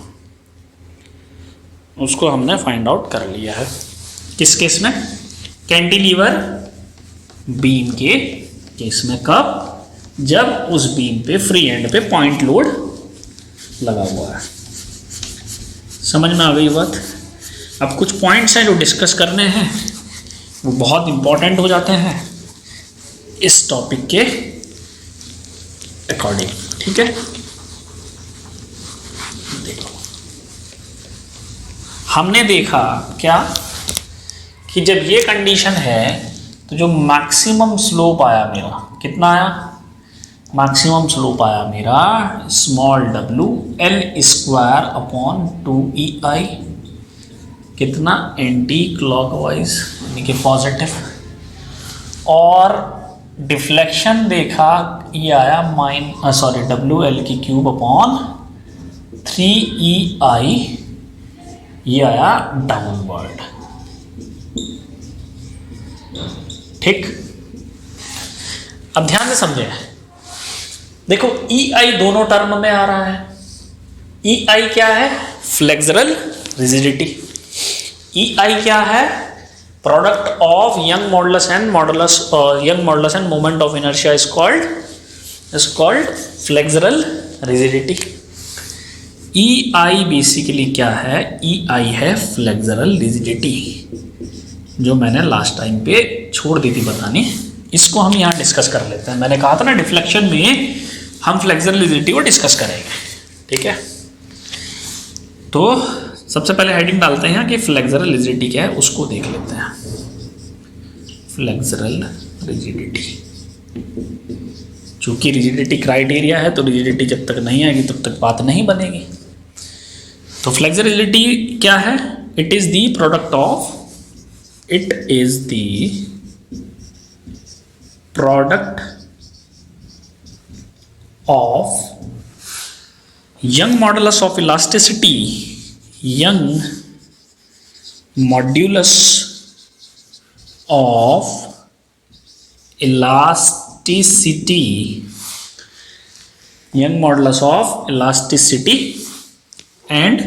उसको हमने फाइंड आउट कर लिया है। किस केस में? कैंटिलीवर बीम के केस में। कब? जब उस बीम पे फ्री एंड पे पॉइंट लोड लगा हुआ है। समझ में आ गई बात? अब कुछ पॉइंट्स हैं जो डिस्कस करने हैं, वो बहुत इंपॉर्टेंट हो जाते हैं इस टॉपिक के अकॉर्डिंग, ठीक है। देखो, हमने देखा क्या कि जब ये कंडीशन है तो जो मैक्सिमम स्लोप आया मेरा, कितना आया? मैक्सिमम स्लोप आया मेरा स्मॉल WL²/2ei, कितना? एंटी क्लॉकवाइज, यानी कि पॉजिटिव। और डिफ्लेक्शन देखा, ये आया WL³/3ei, ये आया डाउनवर्ड, ठीक। अब ध्यान से समझे, देखो EI दोनों टर्म में आ रहा है। EI क्या है? Flexural rigidity. EI क्या है? Product of young modulus end moment of inertia is called flexural rigidity. EI basically क्या है? EI है फ्लेक्सरल रिजिडिटी, जो मैंने लास्ट टाइम पे छोड़ दी थी बतानी, इसको हम यहाँ डिस्कस कर लेते हैं। मैंने कहा था ना डिफ्लेक्शन में हम फ्लेक्सरल रिजिडिटी को डिस्कस करेंगे, ठीक है। तो सबसे पहले हेडिंग डालते हैं कि फ्लेक्सरल रिजिडिटी क्या है, उसको देख लेते हैं। फ्लेक्सरल रिजिडिटी, चूंकि रिजिडिटी क्राइटेरिया है तो रिजिडिटी जब तक नहीं आएगी तब तक बात नहीं बनेगी। तो फ्लेक्सरल रिजिडिटी क्या है? It is the product of young modulus of elasticity, young modulus of elasticity, young modulus of elasticity and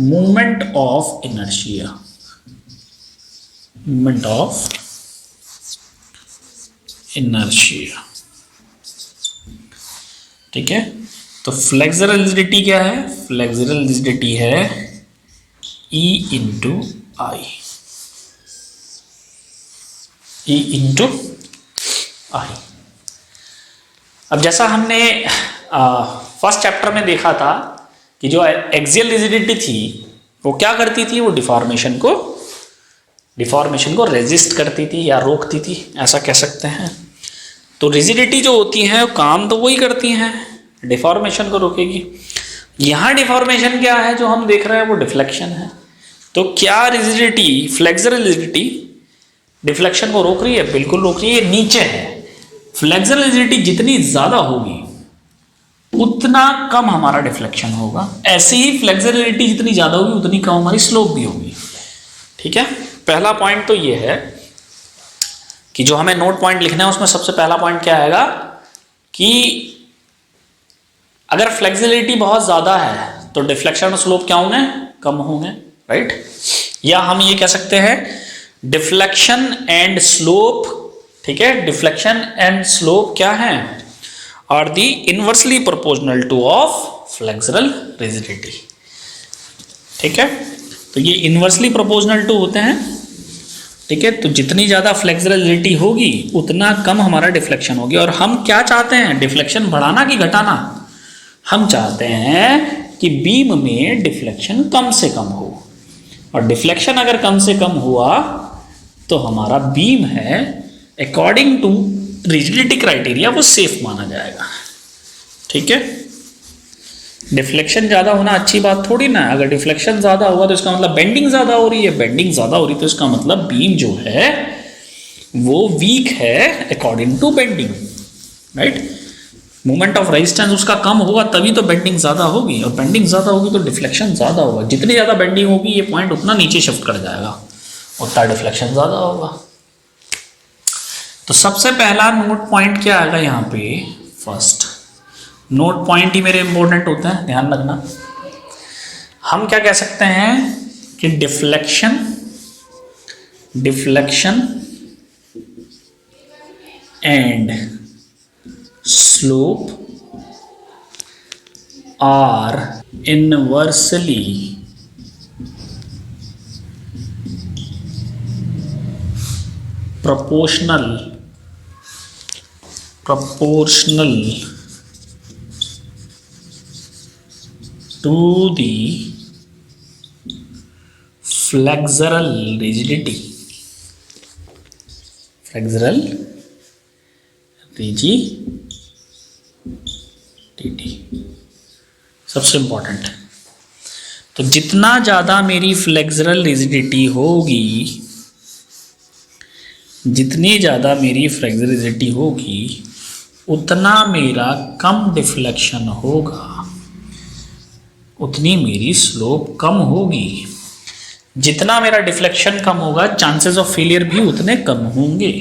moment of inertia, moment of inertia, ठीक है। तो फ्लेक्सरल रिजिडिटी क्या है? फ्लेक्सरल रिजिडिटी है E इंटू आई, E into आई। अब जैसा हमने first chapter में देखा था कि जो एक्सियल रिजिडिटी थी वो क्या करती थी, वो डिफॉर्मेशन को रेजिस्ट करती थी या रोकती थी, ऐसा कह सकते हैं। तो रिजिडिटी जो होती है काम तो वही करती हैं, डिफॉर्मेशन को रोकेगी। यहाँ डिफॉर्मेशन क्या है जो हम देख रहे हैं, वो डिफ्लेक्शन है। तो क्या रिजिडिटी, फ्लेक्सुरल रिजिडिटी डिफ्लेक्शन को रोक रही है? बिल्कुल रोक रही है। नीचे है, फ्लेक्सुरल रिजिडिटी जितनी ज्यादा होगी उतना कम हमारा डिफ्लेक्शन होगा। ऐसे ही फ्लेक्सुरल रिजिडिटी जितनी ज्यादा होगी उतनी कम हमारी स्लोप भी होगी। ठीक है, पहला पॉइंट तो ये है कि जो हमें नोट पॉइंट लिखना है उसमें सबसे पहला पॉइंट क्या आएगा कि अगर फ्लेक्सिबिलिटी बहुत ज्यादा है तो डिफ्लेक्शन और स्लोप क्या होंगे? कम होंगे, राइट। या हम ये कह सकते हैं डिफ्लेक्शन एंड स्लोप, ठीक है, डिफ्लेक्शन एंड स्लोप क्या है? Are the inversely proportional to of flexural rigidity. ठीक है, तो ये इनवर्सली प्रोपोर्शनल टू होते हैं। ठीक है, तो जितनी ज्यादा फ्लेक्सुरल रिजिडिटी होगी उतना कम हमारा डिफ्लेक्शन होगी। और हम क्या चाहते हैं, डिफ्लेक्शन बढ़ाना कि घटाना? हम चाहते हैं कि बीम में डिफ्लेक्शन कम से कम हो, और डिफ्लेक्शन अगर कम से कम हुआ तो हमारा बीम है अकॉर्डिंग टू रिजिडिटी क्राइटेरिया वो सेफ माना जाएगा। ठीक है, डिफ्लेक्शन ज्यादा होना अच्छी बात थोड़ी ना है। अगर डिफ्लेक्शन ज्यादा हुआ तो इसका मतलब बेंडिंग ज्यादा हो रही है, बेंडिंग ज्यादा हो रही है तो इसका मतलब बीम जो है वो वीक है according to bending, right. Moment of resistance उसका कम होगा तभी तो बेंडिंग ज्यादा होगी, और बेंडिंग ज्यादा होगी तो डिफ्लेक्शन ज्यादा होगा। जितनी ज्यादा बेंडिंग होगी ये पॉइंट उतना नीचे शिफ्ट कर जाएगा, उतना डिफ्लेक्शन ज्यादा होगा। तो सबसे पहला नोट पॉइंट क्या आएगा यहाँ पे? फर्स्ट नोट पॉइंट ही मेरे इंपॉर्टेंट होते हैं, ध्यान रखना। हम क्या कह सकते हैं कि deflection and slope are inversely proportional to the flexural rigidity. सबसे इंपॉर्टेंट है। तो जितना ज्यादा मेरी फ्लेक्सुरल रिजिडिटी होगी, जितनी ज्यादा मेरी फ्लेक्सुरल रिजिडिटी होगी उतना मेरा कम डिफ्लेक्शन होगा, उतनी मेरी स्लोप कम होगी। जितना मेरा डिफ्लेक्शन कम होगा चांसेस ऑफ फेलियर भी उतने कम होंगे,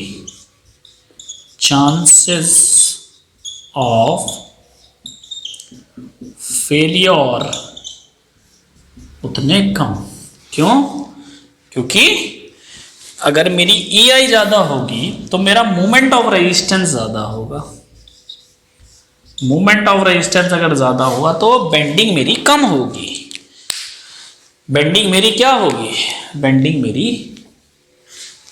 चांसेस ऑफ फेलियर उतने कम। क्यों? क्योंकि अगर मेरी EI ज्यादा होगी तो मेरा मोमेंट ऑफ रेजिस्टेंस ज्यादा होगा। मोमेंट ऑफ रेजिस्टेंस अगर ज्यादा होगा तो बेंडिंग मेरी कम होगी। बेंडिंग मेरी क्या होगी? बेंडिंग मेरी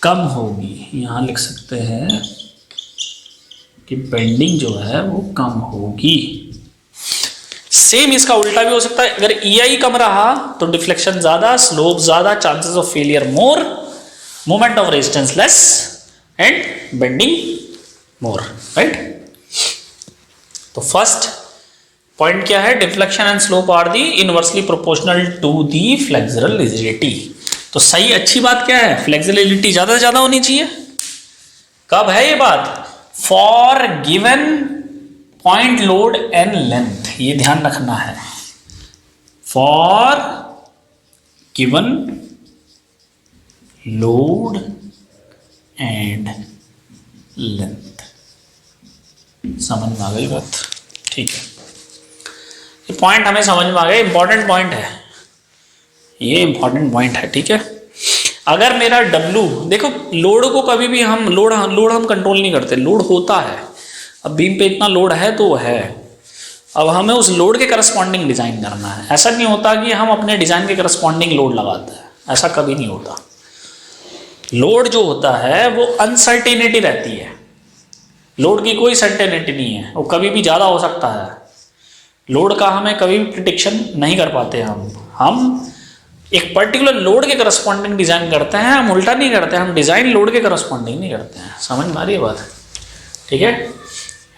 कम होगी। यहां लिख सकते हैं कि बेंडिंग जो है वो कम होगी। सेम इसका उल्टा भी हो सकता है, अगर EI कम रहा तो डिफ्लेक्शन ज्यादा, स्लोप ज्यादा, chances of failure more, moment of resistance less and bending more, right. तो फर्स्ट पॉइंट क्या है? Deflection and slope are the inversely proportional to the flexural rigidity. तो सही अच्छी बात क्या है? फ्लेक्सुरल रिजिडिटी ज्यादा से ज्यादा होनी चाहिए। कब है ये बात? For given point load and length, ये ध्यान रखना है। For given load and length. समझ में आ गई बात? ठीक है, ये पॉइंट हमें समझ में आ गया, इंपॉर्टेंट पॉइंट है, ये इंपॉर्टेंट पॉइंट है। ठीक है, अगर मेरा W, देखो लोड को कभी भी हम लोड हम कंट्रोल नहीं करते, लोड होता है। अब बीम पे इतना लोड है तो है, अब हमें उस लोड के करस्पॉन्डिंग डिजाइन करना है। ऐसा नहीं होता कि हम अपने डिजाइन के करस्पॉन्डिंग लोड लगाते हैं, ऐसा कभी नहीं होता। लोड जो होता है वो अनसर्टेनिटी रहती है, लोड की कोई सर्टेनिटी नहीं है, वो कभी भी ज्यादा हो सकता है। लोड का हमें कभी भी प्रिडिक्शन नहीं कर पाते हम एक पर्टिकुलर लोड के करस्पॉन्डिंग डिजाइन करते हैं, हम उल्टा नहीं करते, हम डिजाइन लोड के करस्पॉन्डिंग नहीं करते हैं। समझ में आ रही है बात? ठीक है,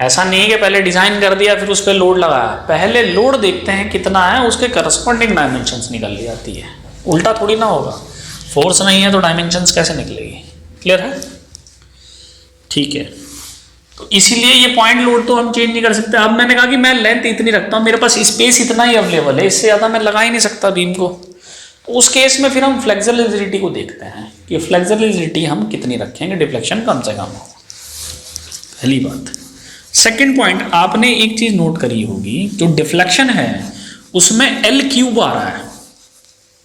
ऐसा नहीं है कि पहले डिजाइन कर दिया फिर उस पर लोड लगाया, पहले लोड देखते हैं कितना है, उसके करस्पॉन्डिंग डायमेंशंस निकाल ली जाती है। उल्टा थोड़ी ना होगा, फोर्स नहीं है तो डायमेंशंस कैसे निकलेगी? क्लियर है? ठीक है, तो इसीलिए ये पॉइंट लोड तो हम चेंज नहीं कर सकते। अब मैंने कहा कि मैं लेंथ इतनी रखता हूँ, मेरे पास स्पेस इतना ही अवेलेबल है, इससे ज़्यादा मैं लगा ही नहीं सकता बीम को। तो उस केस में फिर हम फ्लेक्सिबल रिजिडिटी को देखते हैं कि फ्लेक्सिबल रिजिडिटी हम कितनी रखेंगे, डिफ्लेक्शन कम से कम हो। पहली बात। सेकंड पॉइंट, आपने एक चीज नोट करी होगी, जो डिफ्लेक्शन है उसमें L क्यूब आ रहा है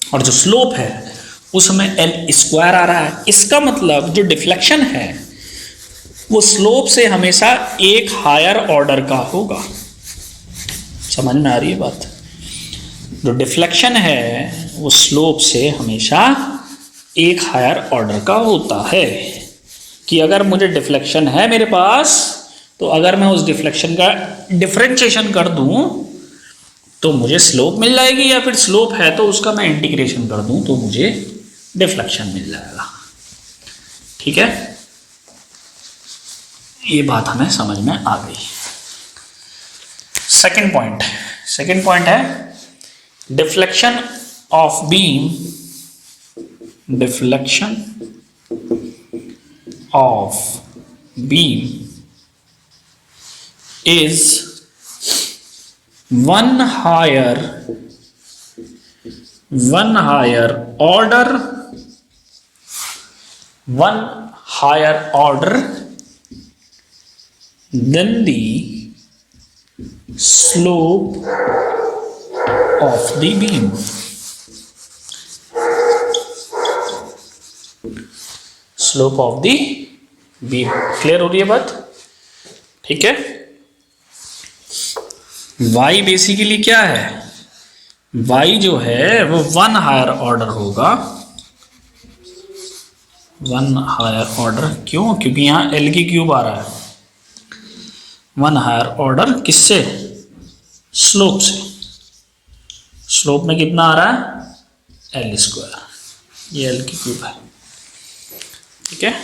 और जो स्लोप है उसमें L स्क्वायर आ रहा है। इसका मतलब जो डिफ्लेक्शन है वो स्लोप से हमेशा एक हायर ऑर्डर का होगा। समझ में आ रही है बात? जो डिफ्लेक्शन है वो स्लोप से हमेशा एक हायर ऑर्डर का होता है। कि अगर मुझे डिफ्लेक्शन है मेरे पास, तो अगर मैं उस डिफ्लेक्शन का डिफरेंशिएशन कर दूं तो मुझे स्लोप मिल जाएगी, या फिर स्लोप है तो उसका मैं इंटीग्रेशन कर दूं तो मुझे डिफ्लेक्शन मिल जाएगा। ठीक है, ये बात हमें समझ में आ गई। सेकंड पॉइंट है deflection of beam, deflection of beam is one higher order than the slope of the beam. Slope of the beam. Clear हो रही है बात? ठीक है, y बेसिकली क्या है? y जो है वो वन हायर ऑर्डर होगा, वन हायर ऑर्डर। क्यों? क्योंकि यहां L की क्यूब आ रहा है। वन हायर ऑर्डर किससे? स्लोप से। स्लोप में कितना आ रहा है? L square. ये L की क्यूब है। ठीक है,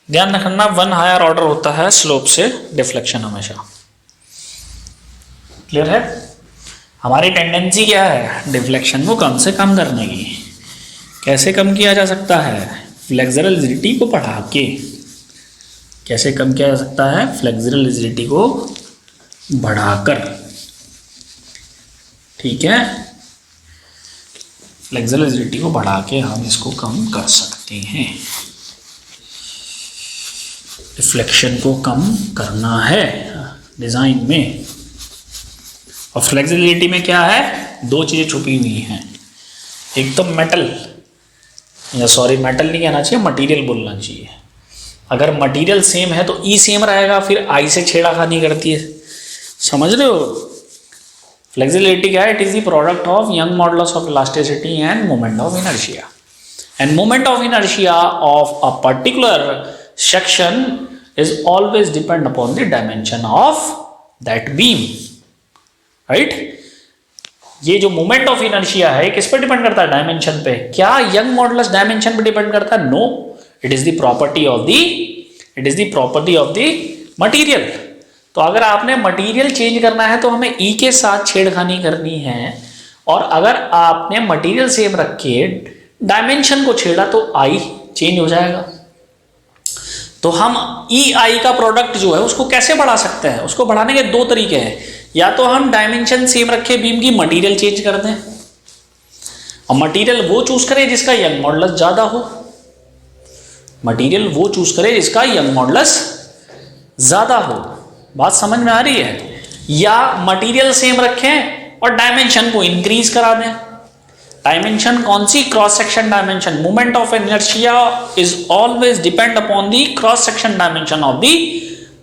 ध्यान रखना, वन हायर ऑर्डर होता है स्लोप से डिफ्लेक्शन हमेशा। क्लियर है? हमारी टेंडेंसी क्या है? डिफ्लेक्शन को कम से कम करने की। कैसे कम किया जा सकता है? फ्लेक्सुरल रिजिडिटी को बढ़ा के। कैसे कम किया जा सकता है? फ्लेक्सुरल रिजिडिटी को बढ़ाकर। ठीक है, फ्लेक्सुरल रिजिडिटी को बढ़ा के हम इसको कम कर सकते हैं। डिफ्लेक्शन को कम करना है डिजाइन में। और फ्लेक्सिबिलिटी में क्या है? दो चीजें छुपी हुई हैं। एक तो मेटल, या सॉरी मेटल नहीं कहना चाहिए, मटेरियल बोलना चाहिए। अगर मटेरियल सेम है तो ई सेम रहेगा, फिर आई से छेड़ाखानी करती है। समझ रहे हो? फ्लेक्सिबिलिटी क्या है? It is the product of young modulus of elasticity end moment of inertia. End moment of inertia of a particular section is always depend upon the dimension of that beam, right? ये जो moment of inertia है किस पर depend करता है? Dimension पे। क्या young modulus dimension पे डिपेंड करता है? No, it is the property of the material. तो अगर आपने मटेरियल चेंज करना है तो हमें ई के साथ छेड़खानी करनी है, और अगर आपने मटेरियल सेम रख के डायमेंशन को छेड़ा तो आई चेंज हो जाएगा। तो हम ई आई का प्रोडक्ट जो है उसको कैसे बढ़ा सकते हैं? उसको बढ़ाने के दो तरीके हैं। या तो हम डायमेंशन सेम रखे बीम की, मटेरियल चेंज कर दें, और मटेरियल वो चूज करें जिसका यंग मॉडुलस ज्यादा हो। मटेरियल वो चूज करें जिसका यंग मॉडुलस ज्यादा हो। बात समझ में आ रही है? या मटेरियल सेम रखें और डायमेंशन को इंक्रीज करा दें। डायमेंशन कौन सी? Cross section dimension. Moment of inertia is always depend upon the cross section dimension of the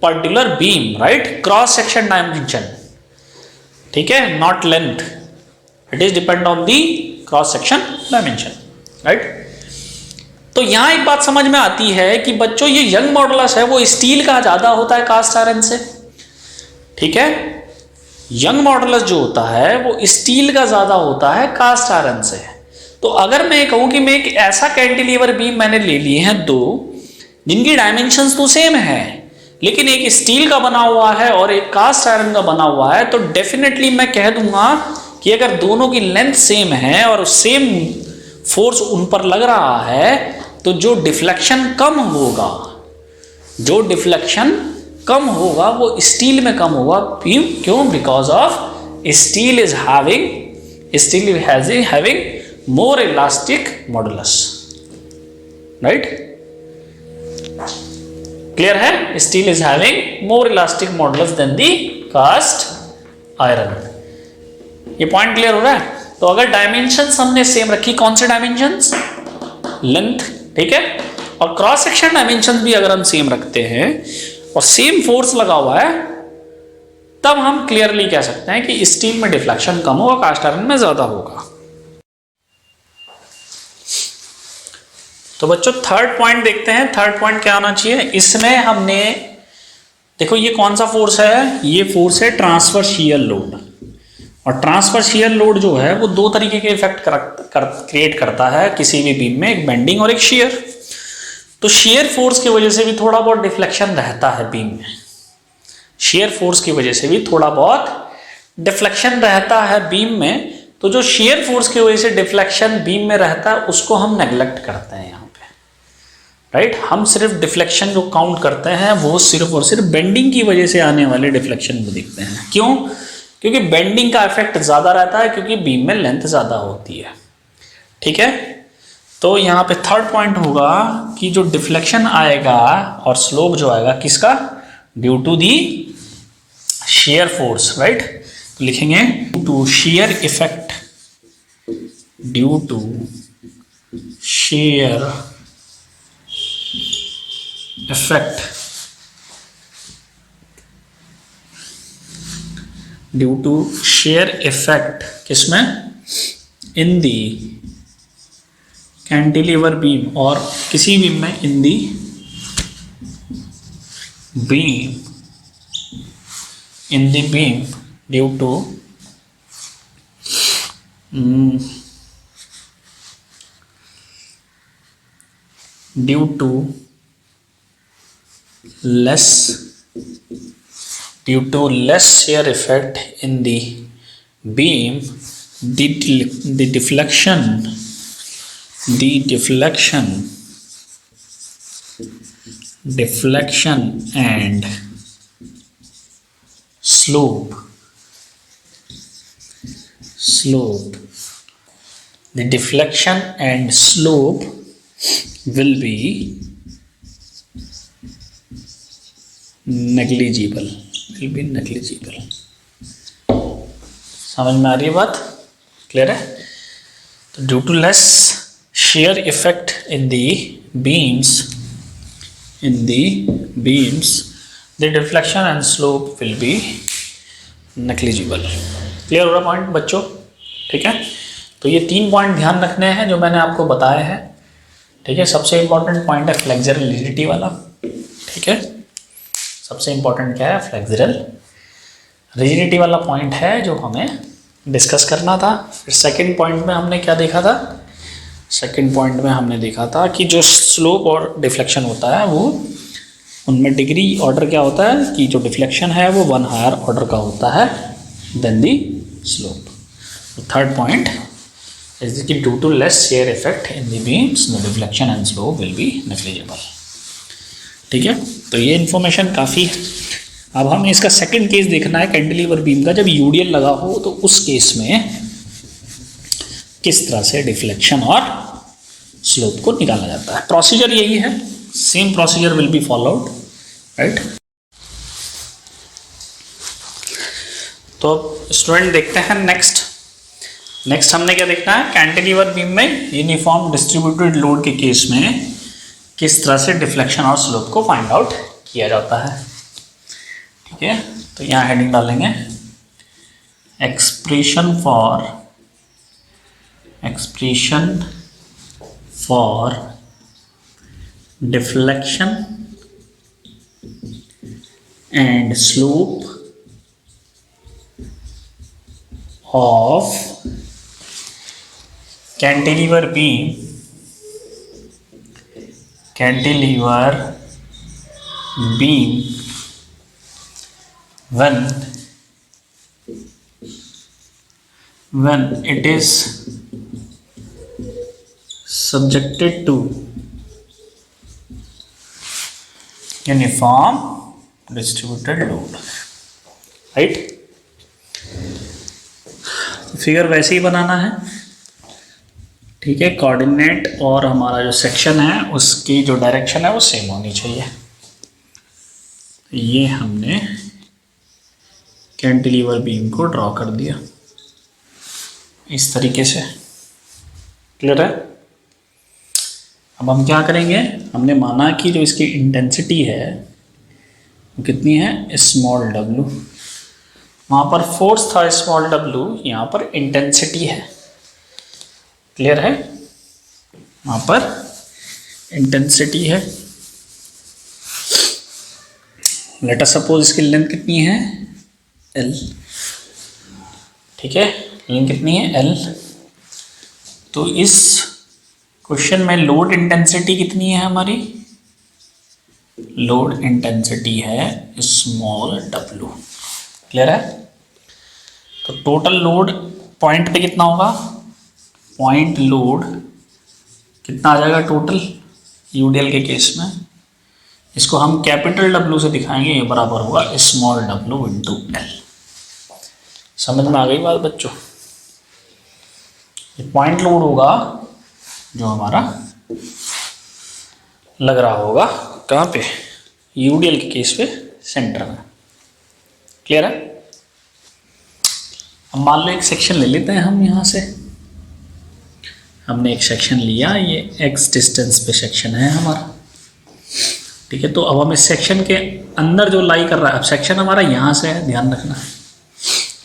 particular beam, right? Cross section dimension, ठीक है, not length. It is depend on the cross section dimension, right? तो यहां एक बात समझ में आती है कि बच्चों ये यंग मॉडुलस है वो स्टील का ज्यादा होता है कास्ट आयरन से। ठीक है, यंग मॉडुलस जो होता है वो स्टील का ज्यादा होता है कास्ट आयरन से। तो अगर मैं कहूं कि मैं एक ऐसा कैंटिलीवर बीम मैंने ले लिए हैं दो, जिनकी डायमेंशंस तो सेम है, लेकिन एक स्टील का बना हुआ है और एक कास्ट आयरन का बना हुआ है, तो डेफिनेटली मैं कह दूंगा कि अगर दोनों की लेंथ सेम है और सेम फोर्स उन पर लग रहा है, तो जो डिफ्लेक्शन कम होगा, जो डिफ्लेक्शन कम होगा वो स्टील में कम होगा। क्यों? Because of steel is having more elastic modulus, right? Clear है? Steel is having more elastic modulus than the cast iron. ये पॉइंट क्लियर हो रहा है? तो अगर डायमेंशंस हमने सेम रखी, कौन से डायमेंशंस? लेंथ, ठीक है, और क्रॉस सेक्शन डायमेंशन भी अगर हम सेम रखते हैं और सेम फोर्स लगा हुआ है, तब हम क्लियरली कह सकते हैं कि स्टील में डिफ्लेक्शन कम होगा, कास्ट आयरन में ज्यादा होगा। तो बच्चों थर्ड पॉइंट देखते हैं। थर्ड पॉइंट क्या आना चाहिए इसमें? हमने देखो ये कौन सा फोर्स है? ये फोर्स है ट्रांसफर शियर लोड। और ट्रांसफर शियर लोड जो है वो दो तरीके के इफेक्ट क्रिएट करता है किसी भी बीम में, एक बेंडिंग और एक शियर। तो शियर फोर्स की वजह से भी थोड़ा बहुत डिफ्लेक्शन रहता है बीम में, शियर फोर्स की वजह से भी थोड़ा बहुत डिफ्लेक्शन रहता है बीम में। तो जो शियर फोर्स की वजह से डिफ्लेक्शन बीम में रहता है उसको हम नेग्लेक्ट करते हैं यहाँ पे, राइट? हम सिर्फ डिफ्लेक्शन जो काउंट करते हैं वो सिर्फ और सिर्फ बेंडिंग की वजह से आने वाले डिफ्लेक्शन को देखते हैं। क्यों? क्योंकि बेंडिंग का इफेक्ट ज्यादा रहता है, क्योंकि बीम में लेंथ ज्यादा होती है, ठीक है? तो यहाँ पे थर्ड पॉइंट होगा कि जो डिफ्लेक्शन आएगा और स्लोप जो आएगा किसका? Due to the shear force, right? तो लिखेंगे to shear effect, due to shear effect, due to shear effect किसमें? इन दी कैंटिलीवर बीम, और किसी बीम में in the beam, in the beam due to due to less shear effect in the beam, the deflection and slope, the deflection and slope will be negligible, समझ में आ रही है बात? Clear है? तो due to less shear effect in the beams, the deflection and slope will be negligible। Clear हो रहा point बच्चों? ठीक है, तो ये तीन पॉइंट ध्यान रखने हैं जो मैंने आपको बताए हैं, ठीक है? सबसे इंपॉर्टेंट पॉइंट है फ्लेक्सुरल रिजिडिटी वाला, ठीक है? सबसे इंपॉर्टेंट क्या है? फ्लेक्सुरल रिजिडिटी वाला पॉइंट है जो हमें डिस्कस करना था। फिर सेकंड पॉइंट में हमने क्या देखा था? सेकंड पॉइंट में हमने देखा था कि जो स्लोप और डिफ्लेक्शन होता है वो उनमें डिग्री ऑर्डर क्या होता है कि जो डिफ्लेक्शन है वो 1 हायर ऑर्डर का होता है than the slope. Third point is कि due to less shear effect in the beams, the deflection and slope will be negligible। ठीक है, तो ये इन्फॉर्मेशन काफ़ी। अब हमें इसका सेकंड केस देखना है कैंटिलीवर बीम का, जब यूडीएल लगा हो तो उस केस में किस तरह से डिफ्लेक्शन और स्लोप को निकाला जाता है। प्रोसीजर यही है, same procedure will be followed, right? तो स्टूडेंट देखते हैं नेक्स्ट हमने क्या देखना है? कैंटिलीवर बीम में यूनिफॉर्म डिस्ट्रीब्यूटेड लोड के केस में किस तरह से डिफ्लेक्शन और स्लोप को फाइंड आउट किया जाता है। ठीक है, तो यहाँ हेडिंग डालेंगे expression for deflection and slope of cantilever beam when it is subjected to uniform distributed load, right. Figure वैसे ही बनाना है, ठीक है। कोऑर्डिनेट और हमारा जो सेक्शन है उसकी जो डायरेक्शन है वो सेम होनी चाहिए। ये हमने कैंटिलीवर बीम को ड्रॉ कर दिया इस तरीके से, क्लियर है। अब हम क्या करेंगे, हमने माना कि जो इसकी इंटेंसिटी है वो कितनी है, स्मॉल w। वहाँ पर फोर्स था स्मॉल w, यहाँ पर इंटेंसिटी है, क्लियर है। वहाँ पर इंटेंसिटी है। लेट अस सपोज इसकी लेंथ कितनी है, l, ठीक है। लेंथ कितनी है, l। तो इस क्वेश्चन में लोड इंटेंसिटी कितनी है हमारी, लोड इंटेंसिटी है स्मॉल w, क्लियर है। तो टोटल लोड पॉइंट पे कितना होगा, पॉइंट लोड कितना आ जाएगा टोटल यूडीएल के केस में, इसको हम कैपिटल W से दिखाएंगे, ये बराबर होगा स्मॉल w इंटू एल। समझ में आ गई बात बच्चों। ये पॉइंट लोड होगा जो हमारा लग रहा होगा कहाँ पे, यूडीएल के केस पे सेंटर में, क्लियर है। अब मान लो एक सेक्शन ले लेते हैं हम, यहाँ से हमने एक सेक्शन लिया, ये x डिस्टेंस पे सेक्शन है हमारा, ठीक है। तो अब हम इस सेक्शन के अंदर जो लाई कर रहा है, अब सेक्शन हमारा यहाँ से है, ध्यान रखना है,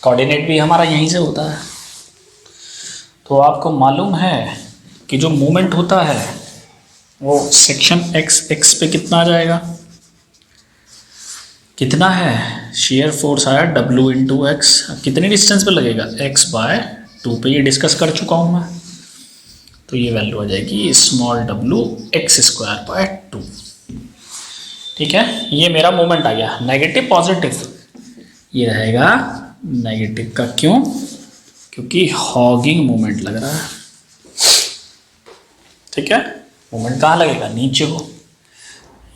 कोऑर्डिनेट भी हमारा यहीं से होता है। तो आपको मालूम है कि जो मूवमेंट होता है वो सेक्शन x पे कितना आ जाएगा, कितना है, शेयर फोर्स आया W इंटू एक्स, कितनी डिस्टेंस पे लगेगा, x/2 पे, ये डिस्कस कर चुका हूँ मैं। तो ये वैल्यू आ जाएगी स्मॉल w x²/2, ठीक है। ये मेरा मोमेंट आ गया, नेगेटिव पॉजिटिव, ये रहेगा नेगेटिव का, क्यों, क्योंकि हॉगिंग मोमेंट लग रहा है, ठीक है। मोमेंट कहाँ लगेगा, नीचे को,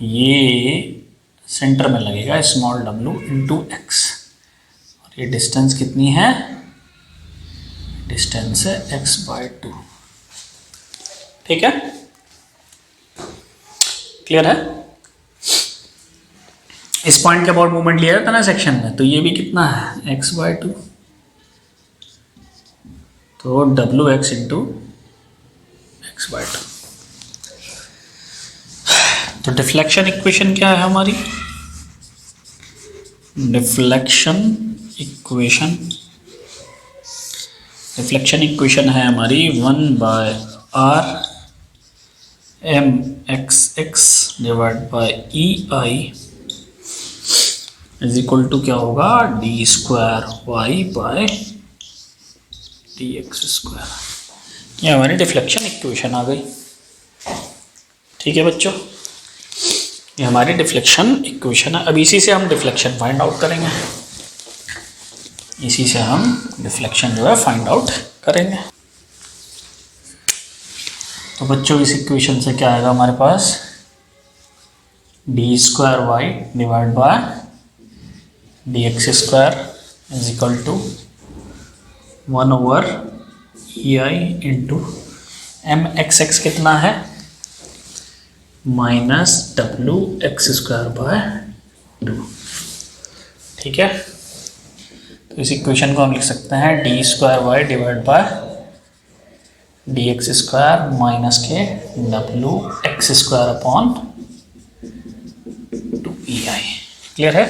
ये सेंटर में लगेगा स्मॉल w इंटू एक्स, और ये डिस्टेंस कितनी है, डिस्टेंस है x/2, ठीक है, क्लियर है। इस पॉइंट के अबाउट मूवमेंट लिया था ना सेक्शन में, तो ये भी कितना है x/2, तो wx इंटू x/2। तो डिफ्लेक्शन इक्वेशन क्या है हमारी, डिफ्लेक्शन इक्वेशन है हमारी 1/r mxx divide by EI is equal to क्या होगा, d²y बाय dx²। ये हमारी डिफ्लेक्शन इक्वेशन आ गई, ठीक है बच्चों। ये हमारी डिफ्लेक्शन इक्वेशन है। अब इसी से हम डिफ्लेक्शन फाइंड आउट करेंगे, इसी से हम डिफ्लेक्शन जो है फाइंड आउट करेंगे। तो बच्चों इस इक्वेशन से क्या आएगा हमारे पास, d²y divide by dx² is equal to 1/EI into mxx कितना है, -wx²/2, ठीक है। तो इस इक्वेशन को हम लिख सकते हैं d²y divide by dx² minus के wx²/2EI, क्लियर है।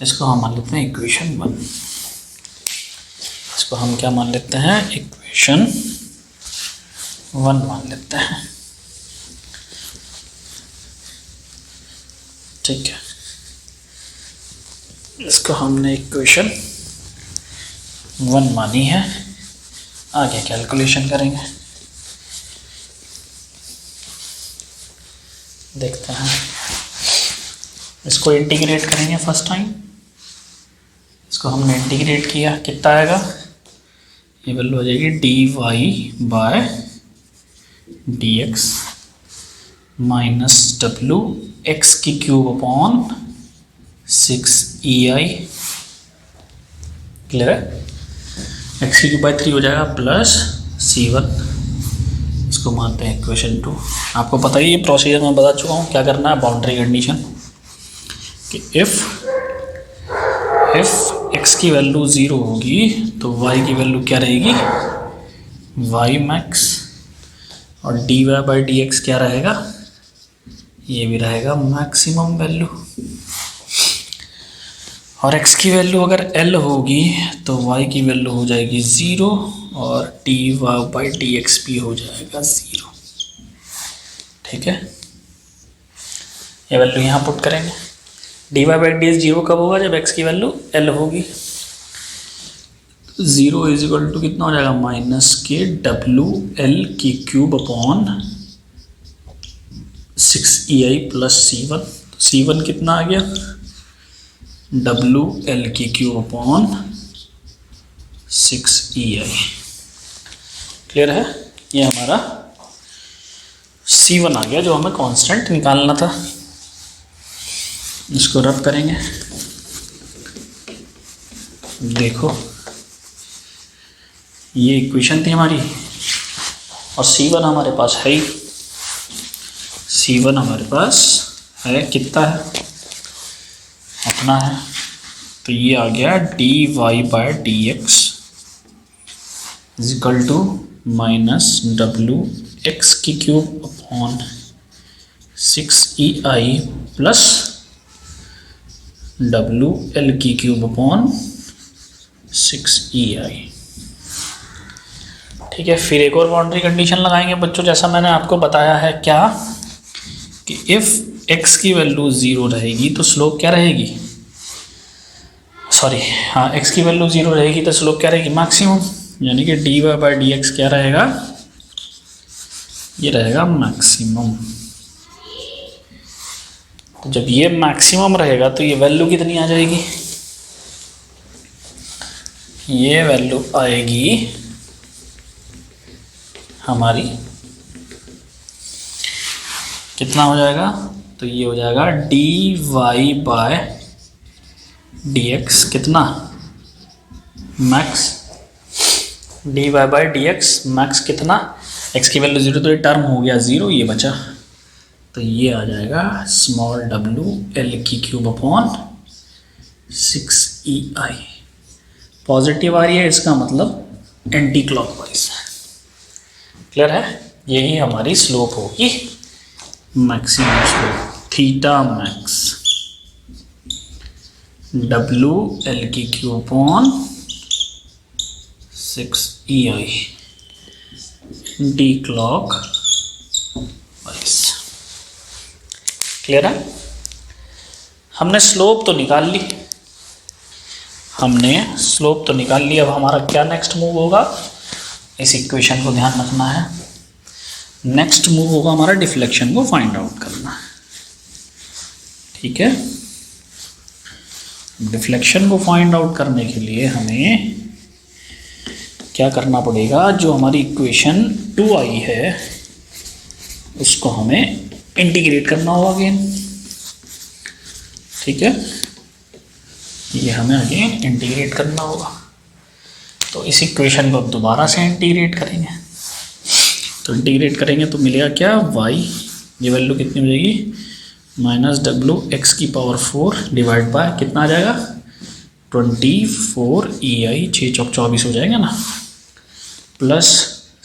इसको हम मान लेते हैं इक्वेशन 1, इसको हम क्या मान लेते हैं, इक्वेशन 1 मान लेते हैं, ठीक है। इसको हमने इक्वेशन 1 मानी है, आगे कैलकुलेशन करेंगे। देखते हैं, इसको इंटीग्रेट करेंगे फर्स्ट टाइम। इसको हमने इंटीग्रेट किया, कितना आएगा, ये वैल्यू हो जाएगी dy/dx माइनस डब्लू एक्स की क्यूब अपॉन 6ei। क्लियर है, एक्स की क्यूब बाई 3 हो जाएगा प्लस c1। इसको मानते हैं इक्वेशन 2। आपको पता ही ये प्रोसीजर मैं बता चुका हूँ क्या करना है। बाउंड्री कंडीशन कि इफ़ x की वैल्यू 0 होगी तो y की वैल्यू क्या रहेगी, y मैक्स, और dy/dx क्या रहेगा, ये भी रहेगा मैक्सिमम वैल्यू। और x की वैल्यू अगर L होगी तो y की वैल्यू हो जाएगी 0 और dy/dx भी हो जाएगा 0। ठीक है, ये वैल्यू यहाँ पुट करेंगे। dy/dx 0 कब होगा, जब x की वैल्यू L होगी। 0 इज इक्वल टू कितना हो जाएगा, माइनस के WL की cube upon 6ei plus c1। c1 कितना आ गया, WL की क्यूब अपॉन 6ei। क्लियर है, ये हमारा c1 आ गया जो हमें कांस्टेंट निकालना था। इसको रब करेंगे, देखो ये इक्वेशन थी हमारी और c1 हमारे पास है ही। c1 हमारे पास है, कितना है, अपना है। तो ये आ गया dy/dx is equal to minus WX की cube upon 6ei plus WL की क्यूब अपॉन 6ei। ठीक है, फिर एक और बाउंड्री कंडीशन लगाएंगे बच्चों, जैसा मैंने आपको बताया है क्या, कि इफ़ x की वैल्यू 0 रहेगी तो स्लोप क्या रहेगी, सॉरी हाँ, x की वैल्यू 0 रहेगी तो स्लोप क्या रहेगी, मैक्सिमम। यानी कि dy/dx क्या रहेगा, ये रहेगा मैक्सिमम। तो जब ये मैक्सिमम रहेगा तो ये वैल्यू कितनी आ जाएगी, ये वैल्यू आएगी हमारी, कितना हो जाएगा, तो ये हो जाएगा dy/dx कितना, मैक्स, dy/dx मैक्स कितना, x की वैल्यू 0 तो ये टर्म हो गया 0, ये बचा, तो ये आ जाएगा स्मॉल WL की क्यूब अपॉन 6ei। पॉजिटिव आ रही है, इसका मतलब एंटी क्लॉकवाइज। क्लियर है, यही हमारी स्लोप होगी, maximum slope theta max WL की cube upon 6ei anti clockwise. Clear है, हमने स्लोप तो निकाल ली, अब हमारा क्या नेक्स्ट मूव होगा, इस इक्वेशन को ध्यान रखना है। नेक्स्ट मूव होगा हमारा डिफ्लेक्शन को फाइंड आउट करना है। ठीक है, डिफ्लेक्शन को फाइंड आउट करने के लिए हमें क्या करना पड़ेगा, जो हमारी इक्वेशन 2 आई है उसको हमें इंटीग्रेट करना होगा अगेन। ठीक है, ये हमें अगेन इंटीग्रेट करना होगा, तो इस इक्वेशन को दोबारा से इंटीग्रेट करेंगे। तो इंटीग्रेट करेंगे तो मिलेगा क्या, y, ये वैल्यू कितनी हो जाएगी, माइनस WX की पावर 4 डिवाइड बाय कितना आ जाएगा, 24ei, 6 चौक 24 हो जाएगा ना, प्लस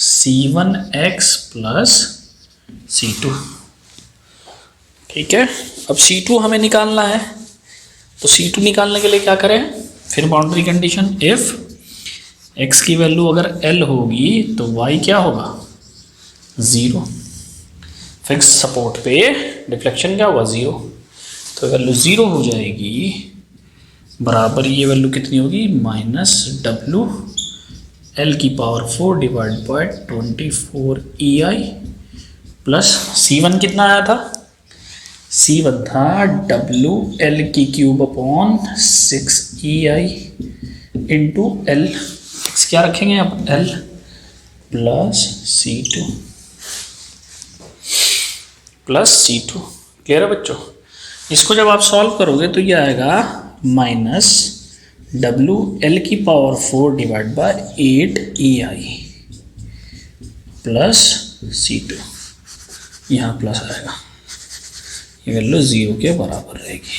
c1x प्लस c2। ठीक है, अब c2 हमें निकालना है, तो c2 निकालने के लिए क्या करें, फिर बाउंड्री कंडीशन, इफ x की वैल्यू अगर L होगी तो y क्या होगा, 0। फिक्स सपोर्ट पे डिफ्लेक्शन क्या होगा, 0, तो वैल्यू 0 हो जाएगी, बराबर ये वैल्यू कितनी होगी, माइनस WL की power 4 divide by 24ei plus c1 कितना आया था, C1 था WL की cube upon 6EI into L, x क्या रखेंगे अब L plus C2 plus C2। Clear है बच्चों? इसको जब आप सॉल्व करोगे तो ये आएगा माइनस WL की power 4 divide by 8EI plus C2, यहाँ प्लस आएगा, ये वैल्यू 0 के बराबर रहेगी।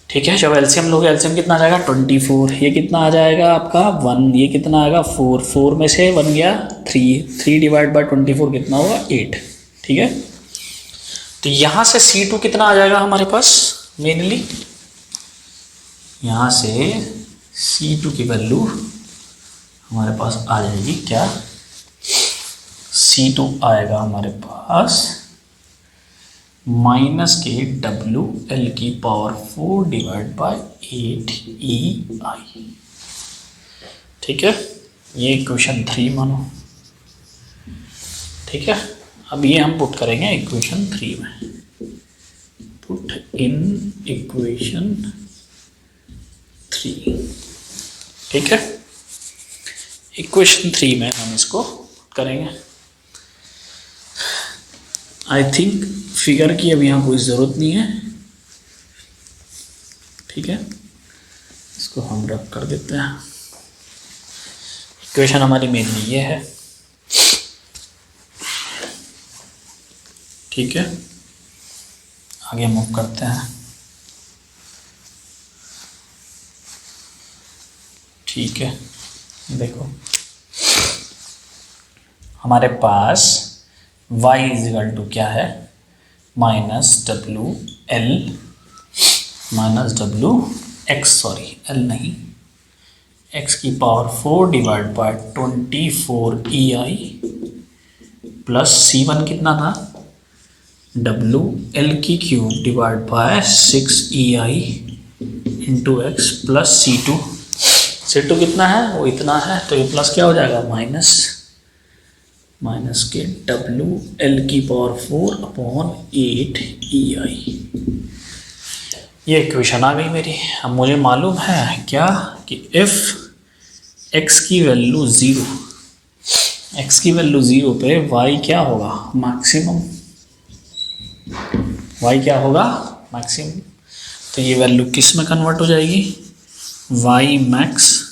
ठीक है, जब एलसीएम लोगे, एलसीएम कितना आ जाएगा 24, ये कितना आ जाएगा आपका 1, ये कितना आएगा 4, 4 में से 1 गया 3, 3 डिवाइड बाय 24 कितना होगा 8। ठीक है, तो यहाँ से C2 कितना आ जाएगा हमारे पास, मेनली यहाँ से C2 की वैल्यू हमारे पास आ जाएगी क्या, C2 आएगा हमारे पास माइनस के WL की पावर 4 डिवाइड बाय 8EI। ठीक है, ये इक्वेशन 3 मानो। ठीक है, अब ये हम पुट करेंगे इक्वेशन 3 में, पुट इन इक्वेशन 3। ठीक है, इक्वेशन 3 में हम इसको करेंगे। आई थिंक फिगर की अब यहाँ कोई ज़रूरत नहीं है। ठीक है, इसको हम रब कर देते हैं। इक्वेशन हमारी मेनली ये है। ठीक है, आगे मूव करते हैं। ठीक है, देखो हमारे पास y इजिकल टू क्या है, minus WL minus WX, sorry L नहीं, x की power 4 divide by 24EI plus C1 कितना था WL की cube divide bye 6EI into x plus C2 कितना है, वो इतना है, तो ये प्लस क्या हो जाएगा माइनस के WL की पावर 4 अपॉन 8EI। ये इक्वेशन आ गई मेरी। अब मुझे मालूम है क्या कि इफ़ x की वैल्यू 0 पे y क्या होगा, मैक्सिमम, y क्या होगा मैक्सिमम। तो ये वैल्यू किस में कन्वर्ट हो जाएगी, y मैक्स।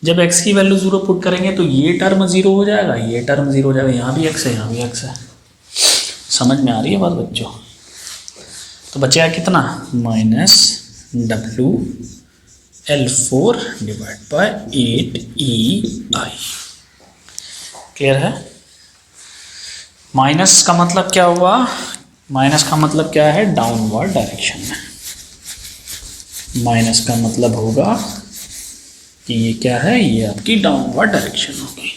जब x की वैल्यू 0 पुट करेंगे तो ये टर्म 0 हो जाएगा, ये टर्म 0 हो जाएगा, यहाँ भी x है, यहाँ भी x है। समझ में आ रही है बात बच्चों? तो बचेगा कितना, minus WL4 divide by 8EI। Clear है? माइनस का मतलब क्या हुआ, माइनस का मतलब क्या है, डाउनवर्ड डायरेक्शन में। माइनस का मतलब होगा कि ये क्या है, ये आपकी डाउनवर्ड डायरेक्शन होगी।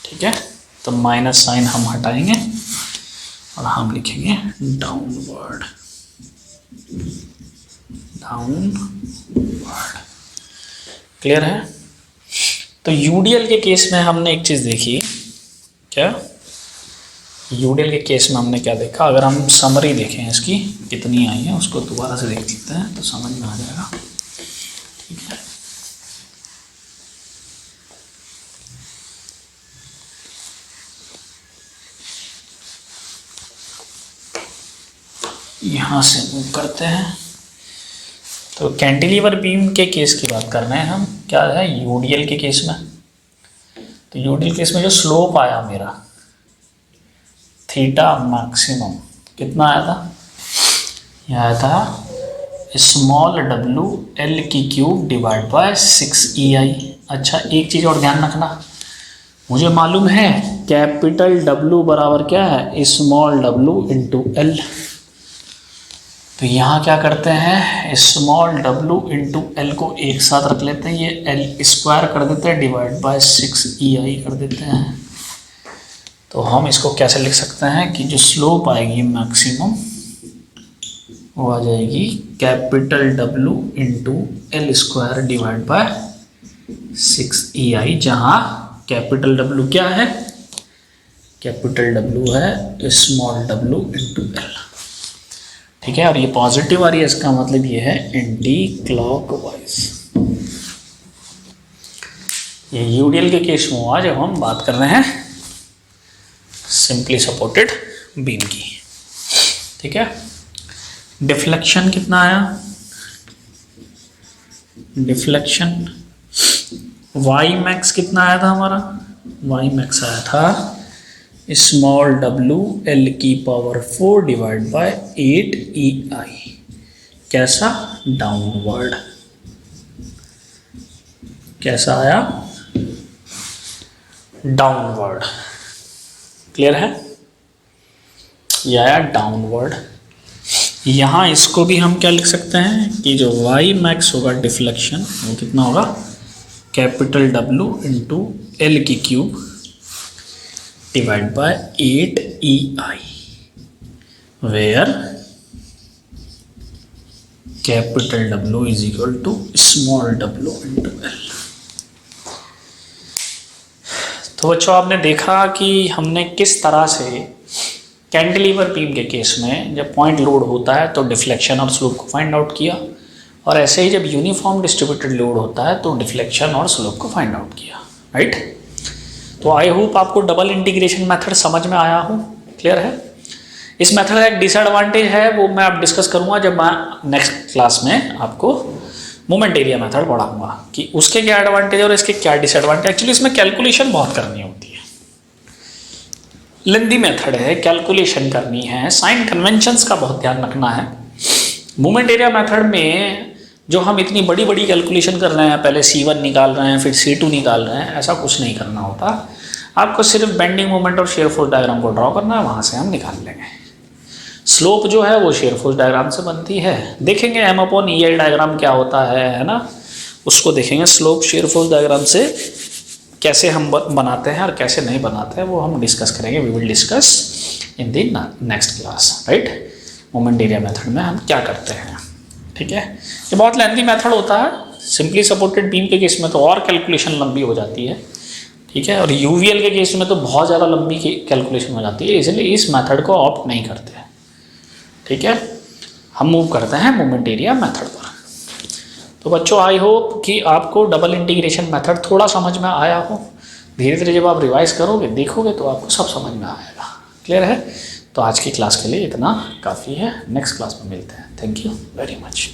ठीक है, तो माइनस साइन हम हटाएंगे और हम लिखेंगे डाउनवर्ड। क्लियर है? तो यूडीएल के केस में हमने एक चीज़ देखी, क्या यूडीएल के केस में हमने क्या देखा, अगर हम समरी देखें इसकी कितनी आई है उसको दोबारा से देख लेते हैं तो समझ में आ जाएगा। ठीक है, यहाँ से मूव करते हैं। तो कैंटिलीवर बीम के केस की बात कर रहे हैं हम, क्या है यूडीएल के केस में। तो यूडीएल केस में जो स्लोप आया मेरा थीटा मैक्सिमम कितना आया था, यह आया था स्मॉल WL की क्यूब डिवाइड बाय 6EI। अच्छा, एक चीज़ और ध्यान रखना, मुझे मालूम है कैपिटल W बराबर क्या है, स्मॉल w इंटू L। तो यहाँ क्या करते हैं, स्मॉल w इंटू L को एक साथ रख लेते हैं, ये L स्क्वायर कर देते हैं डिवाइड बाय 6EI कर देते हैं। तो हम इसको कैसे लिख सकते हैं कि जो स्लोप आएगी मैक्सिमम वो आ जाएगी capital W into L square divide by 6EI, जहाँ कैपिटल W क्या है, कैपिटल W है स्मॉल w इंटू एल, ठीक है। और ये पॉजिटिव आ रही है, इसका मतलब ये है एंटी क्लॉकवाइज। ये यूडीएल के केस में हुआ जब हम बात कर रहे हैं सिंपली सपोर्टेड बीम की, ठीक है। डिफ्लेक्शन कितना आया, डिफ्लेक्शन वाई मैक्स कितना आया था हमारा, वाई मैक्स आया था स्मॉल w एल की पावर 4 डिवाइड बाय 8 EI। कैसा, डाउनवर्ड। कैसा आया, डाउनवर्ड। क्लियर है, ये आया डाउनवर्ड। यहाँ इसको भी हम क्या लिख सकते हैं कि जो वाई मैक्स होगा डिफ्लेक्शन वो कितना होगा, कैपिटल W इंटू एल की cube divide by 8 EI, where capital W is equal to small w into L. तो बच्चों आपने देखा कि हमने किस तरह से कैंटिलीवर बीम के केस में जब पॉइंट लोड होता है तो डिफ्लेक्शन और स्लोप को फाइंड आउट किया, और ऐसे ही जब यूनिफॉर्म डिस्ट्रीब्यूटेड लोड होता है तो डिफ्लेक्शन और स्लोप को फाइंड आउट किया, राइट। तो आई होप आपको डबल इंटीग्रेशन मेथड समझ में आया हो, क्लियर है। इस मेथड का एक डिसएडवांटेज है, वो मैं आप डिस्कस करूंगा जब मैं नेक्स्ट क्लास में आपको मोमेंट एरिया मेथड पढ़ाऊंगा कि उसके क्या एडवांटेज और इसके क्या डिसएडवांटेज। एक्चुअली इसमें कैलकुलेशन बहुत करनी होती है, लेंदी मेथड है, कैलकुलेशन करनी है, साइन कन्वेंशंस का बहुत ध्यान रखना है। मोमेंट एरिया मेथड में जो हम इतनी बड़ी बड़ी कैलकुलेशन कर रहे हैं, पहले C1 निकाल रहे हैं फिर C2 निकाल रहे हैं, ऐसा कुछ नहीं करना होता। आपको सिर्फ बेंडिंग मोमेंट और शेयर फोर्स डायग्राम को ड्रॉ करना है, वहाँ से हम निकाल लेंगे। स्लोप जो है वो शेयर फोर्स डायग्राम से बनती है, देखेंगे M/EL डायग्राम क्या होता है ना, उसको देखेंगे। स्लोप शेयर फोर्स डायग्राम से कैसे हम बनाते हैं और कैसे नहीं बनाते हैं वो हम डिस्कस करेंगे, we will discuss in the next class, right. Moment area method में हम क्या करते हैं, ठीक है। ये बहुत लेंथी मेथड होता है, सिंपली सपोर्टेड बीम के केस में तो और कैलकुलेशन लंबी हो जाती है, ठीक है। और यूवीएल के केस में तो बहुत ज़्यादा लंबी कैलकुलेशन हो जाती है, इसलिए इस मेथड को ऑप्ट नहीं करते हैं, ठीक है। हम मूव करते हैं मोमेंट एरिया मेथड पर। तो बच्चों आई होप कि आपको डबल इंटीग्रेशन मेथड थोड़ा समझ में आया हो। धीरे धीरे जब आप रिवाइज करोगे देखोगे तो आपको सब समझ में आएगा, क्लियर है। तो आज की क्लास के लिए इतना काफ़ी है, नेक्स्ट क्लास में मिलते हैं। Thank you very much.